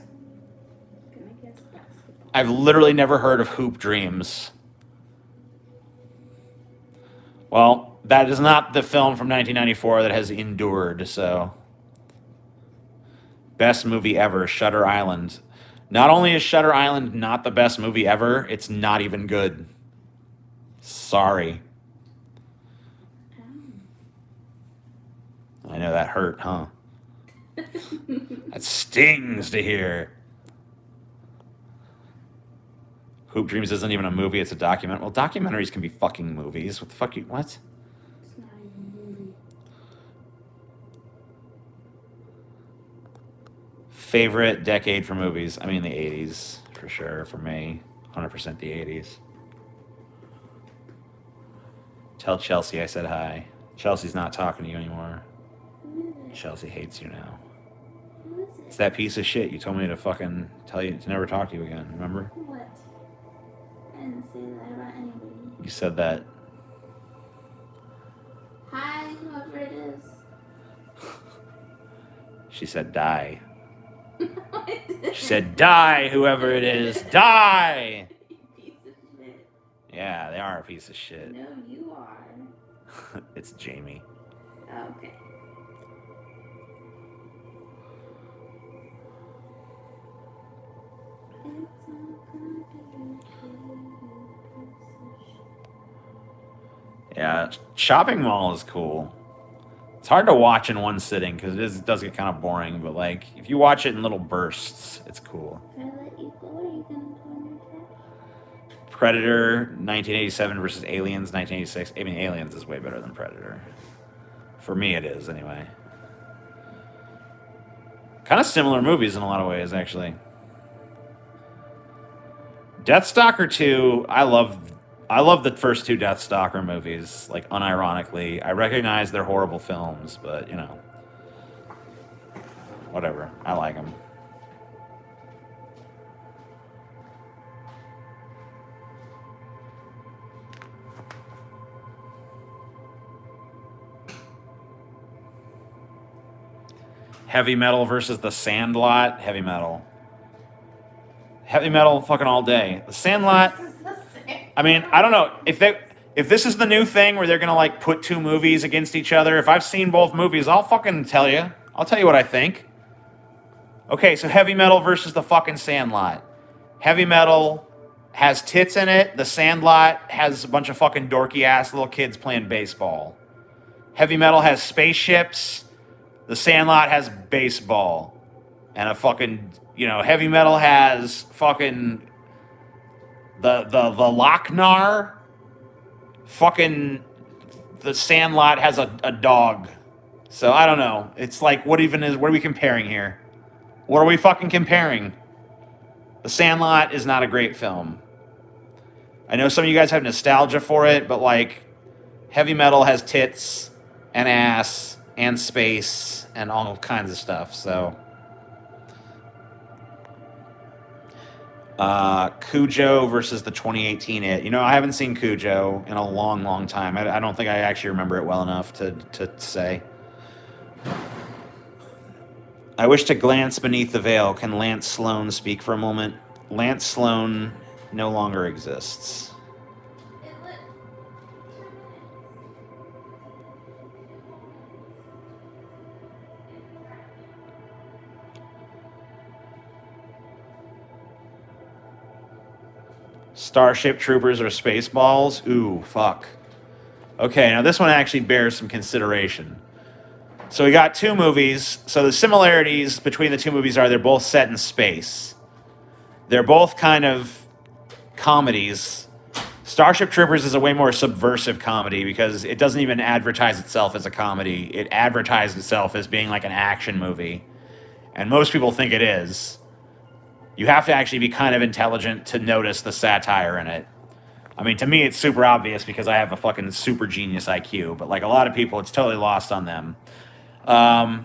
I've literally never heard of Hoop Dreams. Well, that is not the film from 1994 that has endured, so. Best movie ever, Shutter Island. Not only is Shutter Island not the best movie ever, it's not even good. Sorry. I know that hurt, huh? That stings to hear. Hoop Dreams isn't even a movie, it's a document. Well, documentaries can be fucking movies. What the fuck what? It's not even a movie. Favorite decade for movies? I mean, the 80s, for sure, for me. 100% the 80s. Tell Chelsea I said hi. Chelsea's not talking to you anymore. Chelsea hates you now. Who is it? It's that piece of shit you told me to fucking tell you to never talk to you again, remember? What? I didn't say that about anybody. You said that. Hi, whoever it is. She said die. I didn't. She said die, whoever it is. Die! You piece of shit. Yeah, they are a piece of shit. No, you are. It's Jamie. Okay. Yeah, shopping mall is cool. It's hard to watch in one sitting because it does get kind of boring, but like if you watch it in little bursts, it's cool. Can I let you go or are you going to turn your head? Predator 1987 versus Aliens 1986. I mean, Aliens is way better than Predator. For me, it is anyway. Kind of similar movies in a lot of ways, actually. Deathstalker 2, I love the first two Deathstalker movies, like unironically. I recognize they're horrible films, but you know, whatever. I like them. Heavy Metal versus The Sandlot. Heavy Metal. Heavy Metal fucking all day. The Sandlot. This is the same. I mean, I don't know if this is the new thing where they're gonna like put two movies against each other. If I've seen both movies, I'll fucking tell you. I'll tell you what I think. Okay, so Heavy Metal versus The fucking Sandlot. Heavy Metal has tits in it. The Sandlot has a bunch of fucking dorky ass little kids playing baseball. Heavy Metal has spaceships. The Sandlot has baseball. And a fucking, Heavy Metal has fucking the Lochnar. Fucking The Sandlot has a dog. So I don't know. It's like, what are we comparing here? What are we fucking comparing? The Sandlot is not a great film. I know some of you guys have nostalgia for it, but like, Heavy Metal has tits and ass and space and all kinds of stuff, so. Cujo versus the 2018 It. You know, I haven't seen Cujo in a long, long time. I don't think I actually remember it well enough to say. I wish to glance beneath the veil. Can Lance Sloan speak for a moment? Lance Sloan no longer exists. Starship Troopers or Spaceballs? Ooh, fuck. Okay, now this one actually bears some consideration. So we got two movies. So the similarities between the two movies are they're both set in space. They're both kind of comedies. Starship Troopers is a way more subversive comedy because it doesn't even advertise itself as a comedy. It advertised itself as being like an action movie. And most people think it is. You have to actually be kind of intelligent to notice the satire in it. I mean, to me, it's super obvious because I have a fucking super genius IQ. But like a lot of people, it's totally lost on them. Man,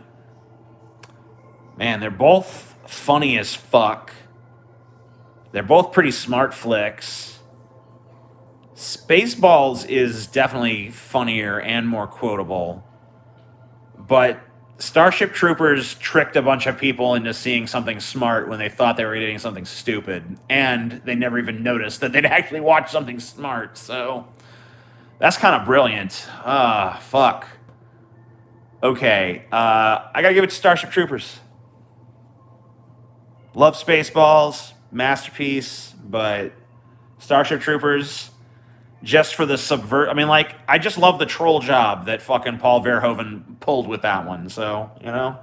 they're both funny as fuck. They're both pretty smart flicks. Spaceballs is definitely funnier and more quotable. But Starship Troopers tricked a bunch of people into seeing something smart when they thought they were getting something stupid. And they never even noticed that they'd actually watched something smart. So that's kind of brilliant. Fuck. Okay, I gotta give it to Starship Troopers. Love Spaceballs, masterpiece, but Starship Troopers, just for the subvert. I mean, like, I just love the troll job that fucking Paul Verhoeven pulled with that one. So, you know,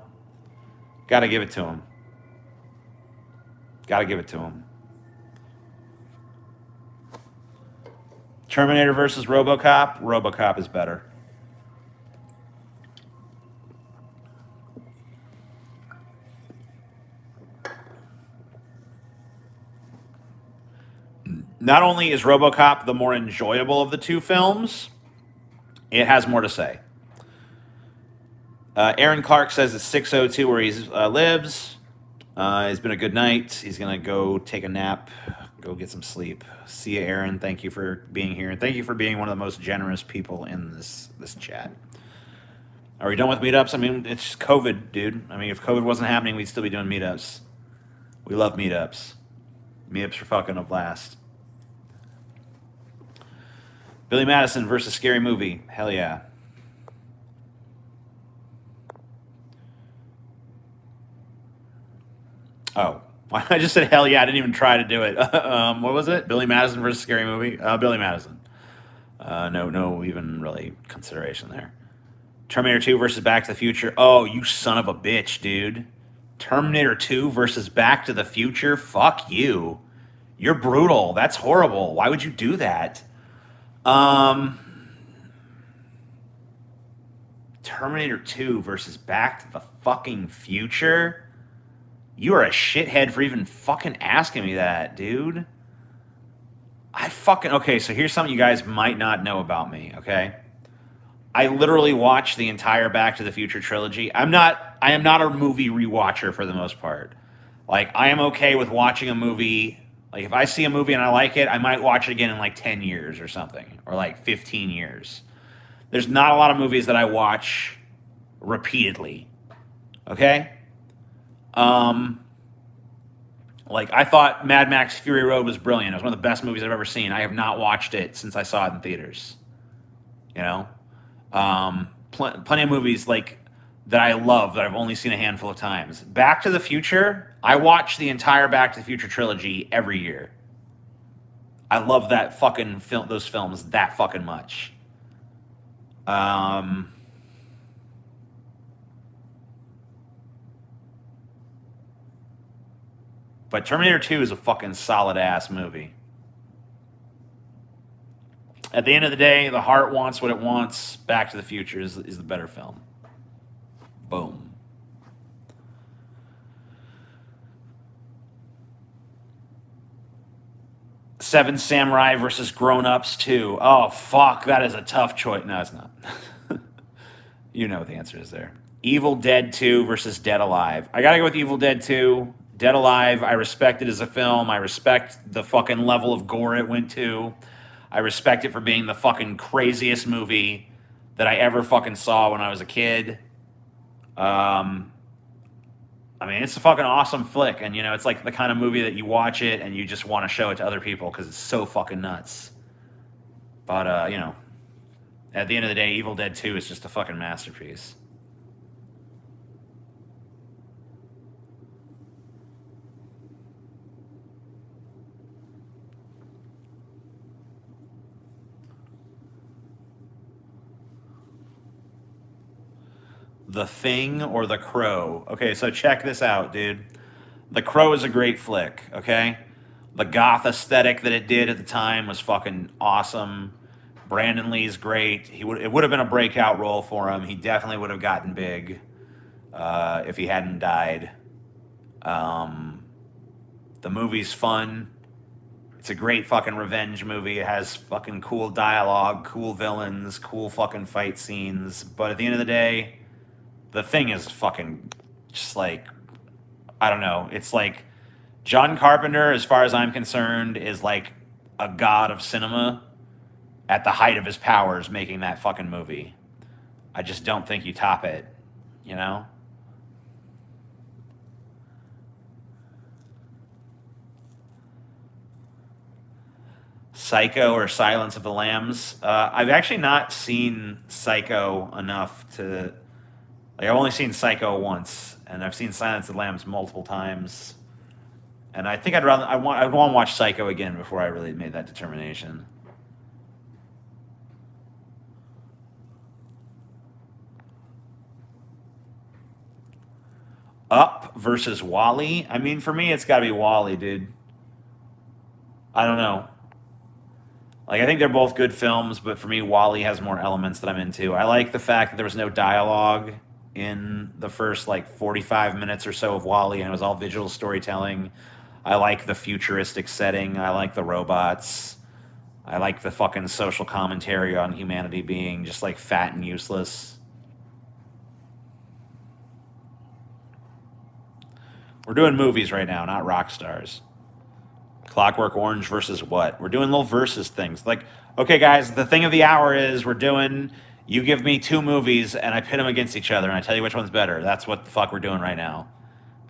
gotta give it to him. Gotta give it to him. Terminator versus RoboCop. RoboCop is better. Not only is RoboCop the more enjoyable of the two films, it has more to say. Aaron Clark says it's 6:02 where he lives. It's been a good night. He's going to go take a nap, go get some sleep. See you, Aaron. Thank you for being here. And thank you for being one of the most generous people in this chat. Are we done with meetups? I mean, it's just COVID, dude. I mean, if COVID wasn't happening, we'd still be doing meetups. We love meetups. Meetups are fucking a blast. Billy Madison versus Scary Movie. Hell yeah. Oh, I just said hell yeah. I didn't even try to do it. What was it? Billy Madison versus Scary Movie? Billy Madison. No even really consideration there. Terminator 2 versus Back to the Future. Oh, you son of a bitch, dude. Terminator 2 versus Back to the Future? Fuck you. You're brutal. That's horrible. Why would you do that? Terminator 2 versus Back to the fucking Future? You are a shithead for even fucking asking me that, dude. Okay, so here's something you guys might not know about me, okay? I literally watched the entire Back to the Future trilogy. I am not a movie rewatcher for the most part. Like, I am okay with watching a movie. Like, if I see a movie and I like it, I might watch it again in like 10 years or something, or like 15 years. There's not a lot of movies that I watch repeatedly. Okay? Like, I thought Mad Max Fury Road was brilliant. It was one of the best movies I've ever seen. I have not watched it since I saw it in theaters. You know? Plenty of movies like that I love that I've only seen a handful of times. Back to the Future, I watch the entire Back to the Future trilogy every year. I love that fucking those films that fucking much. But Terminator 2 is a fucking solid-ass movie. At the end of the day, the heart wants what it wants. Back to the Future is the better film. Boom. Seven Samurai versus Grown Ups 2. Oh, fuck, that is a tough choice. No, it's not. You know what the answer is there. Evil Dead 2 versus Dead Alive. I gotta go with Evil Dead 2. Dead Alive, I respect it as a film. I respect the fucking level of gore it went to. I respect it for being the fucking craziest movie that I ever fucking saw when I was a kid. I mean, it's a fucking awesome flick, and you know, it's like the kind of movie that you watch it and you just want to show it to other people because it's so fucking nuts. But you know, at the end of the day, Evil Dead 2 is just a fucking masterpiece. The Thing or The Crow. Okay, so check this out, dude. The Crow is a great flick, okay? The goth aesthetic that it did at the time was fucking awesome. Brandon Lee's great. It would have been a breakout role for him. He definitely would have gotten big if he hadn't died. The movie's fun. It's a great fucking revenge movie. It has fucking cool dialogue, cool villains, cool fucking fight scenes. But at the end of the day, The Thing is fucking just like, I don't know. It's like John Carpenter, as far as I'm concerned, is like a god of cinema at the height of his powers making that fucking movie. I just don't think you top it, you know? Psycho or Silence of the Lambs. I've actually not seen Psycho enough to. Like, I've only seen Psycho once, and I've seen Silence of the Lambs multiple times. And I think I'd want to watch Psycho again before I really made that determination. Up versus Wall-E. I mean, for me, it's got to be Wall-E, dude. I don't know. Like, I think they're both good films, but for me, Wall-E has more elements that I'm into. I like the fact that there was no dialogue in the first, like, 45 minutes or so of Wall-E, and it was all visual storytelling. I like the futuristic setting. I like the robots. I like the fucking social commentary on humanity being just, like, fat and useless. We're doing movies right now, not rock stars. Clockwork Orange versus what? We're doing little versus things. Like, okay, guys, the thing of the hour is you give me two movies and I pit them against each other and I tell you which one's better. That's what the fuck we're doing right now.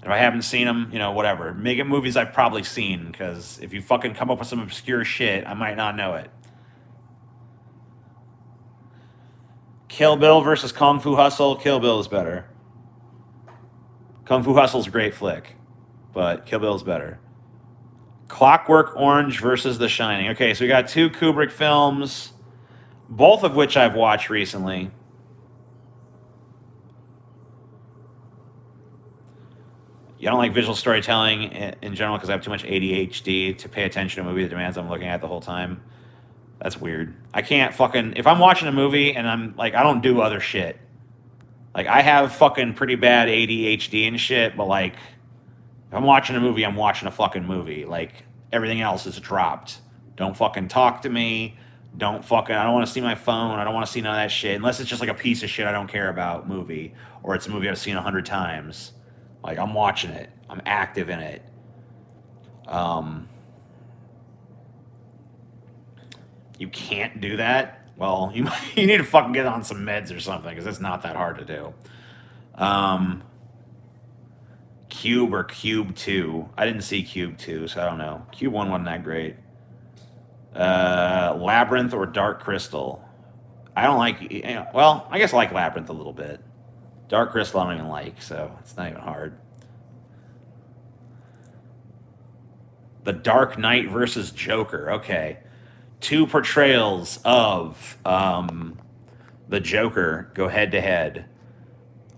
If I haven't seen them, you know, whatever. Make it movies I've probably seen, because if you fucking come up with some obscure shit, I might not know it. Kill Bill versus Kung Fu Hustle. Kill Bill is better. Kung Fu Hustle's a great flick, but Kill Bill's better. Clockwork Orange versus The Shining. Okay, so we got two Kubrick films, both of which I've watched recently. You don't like visual storytelling in general because I have too much ADHD to pay attention to a movie that demands I'm looking at the whole time. That's weird. I can't fucking... If I'm watching a movie and I'm like, I don't do other shit. Like, I have fucking pretty bad ADHD and shit, but like... If I'm watching a movie, I'm watching a fucking movie. Like, everything else is dropped. Don't fucking talk to me. I don't want to see my phone. I don't want to see none of that shit. Unless it's just like a piece of shit I don't care about movie. Or it's a movie I've seen 100 times. Like, I'm watching it. I'm active in it. You can't do that? Well, you need to fucking get on some meds or something, because it's not that hard to do. Cube or Cube 2. I didn't see Cube 2, so I don't know. Cube 1 wasn't that great. Labyrinth or Dark Crystal. I don't like... Well, I guess I like Labyrinth a little bit. Dark Crystal I don't even like, so it's not even hard. The Dark Knight versus Joker. Okay. Two portrayals of the Joker go head-to-head.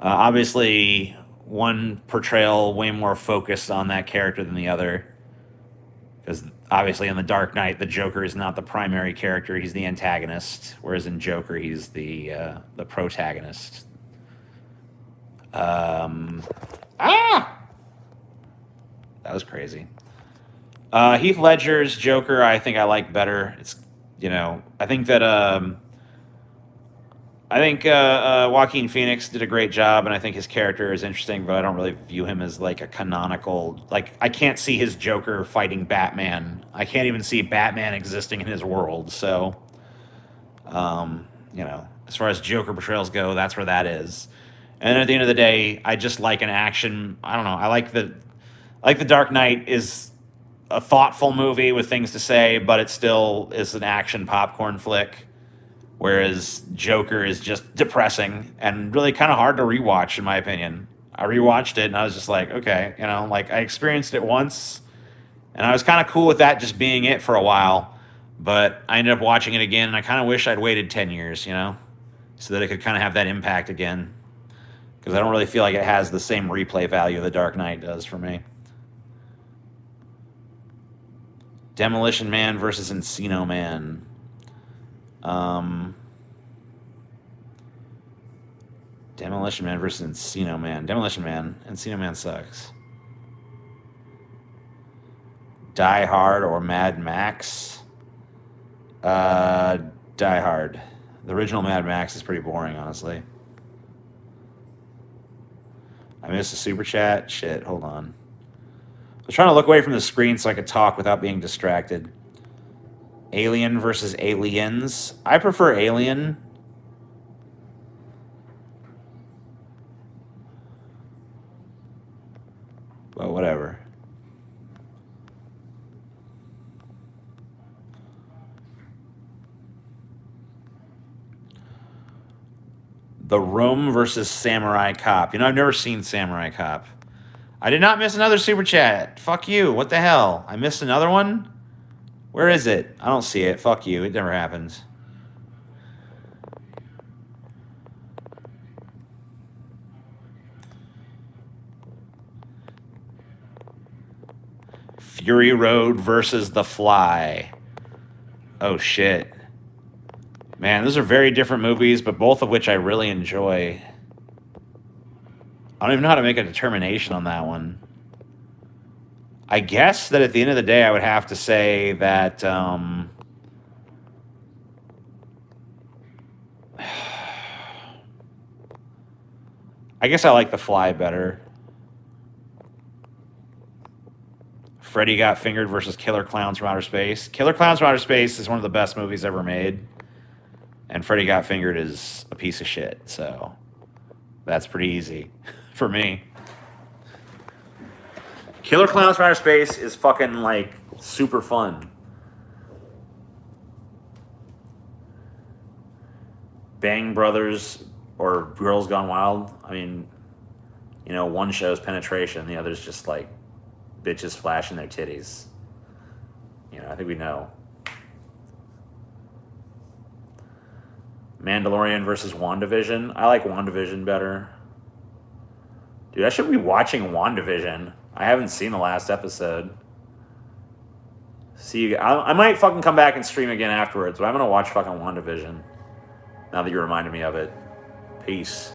Obviously... one portrayal way more focused on that character than the other, because obviously in The Dark Knight the Joker is not the primary character, he's the antagonist, whereas in Joker he's the protagonist. That was crazy. Heath Ledger's Joker I think I like better. It's, you know, I think that I think Joaquin Phoenix did a great job, and I think his character is interesting, but I don't really view him as like a canonical. Like, I can't see his Joker fighting Batman. I can't even see Batman existing in his world. So, you know, as far as Joker portrayals go, that's where that is. And at the end of the day, I just like an action. I don't know. I like the Dark Knight is a thoughtful movie with things to say, but it still is an action popcorn flick. Whereas Joker is just depressing and really kind of hard to rewatch, in my opinion. I rewatched it and I was just like, okay, you know, like I experienced it once and I was kind of cool with that just being it for a while. But I ended up watching it again and I kind of wish I'd waited 10 years, you know, so that it could kind of have that impact again. Because I don't really feel like it has the same replay value The Dark Knight does for me. Demolition Man versus Encino Man. Demolition Man versus Encino Man. Demolition Man. Encino Man sucks. Die Hard or Mad Max? Die Hard. The original Mad Max is pretty boring, honestly. I missed a super chat. Shit, hold on. I was trying to look away from the screen so I could talk without being distracted. Alien versus Aliens. I prefer Alien. But whatever. The Room versus Samurai Cop. You know, I've never seen Samurai Cop. I did not miss another super chat. Fuck you. What the hell? I missed another one? Where is it? I don't see it. Fuck you. It never happens. Fury Road versus The Fly. Oh, shit. Man, those are very different movies, but both of which I really enjoy. I don't even know how to make a determination on that one. I guess that at the end of the day, I would have to say that I guess I like The Fly better. Freddy Got Fingered versus Killer Clowns from Outer Space. Killer Clowns from Outer Space is one of the best movies ever made. And Freddy Got Fingered is a piece of shit. So that's pretty easy for me. Killer Clowns from Outer Space is fucking, like, super fun. Bang Brothers or Girls Gone Wild. I mean, you know, one shows penetration, the other's just, like, bitches flashing their titties. You know, I think we know. Mandalorian versus WandaVision. I like WandaVision better. Dude, I should be watching WandaVision. I haven't seen the last episode. See you. I might fucking come back and stream again afterwards, but I'm gonna watch fucking WandaVision. Now that you reminded me of it. Peace.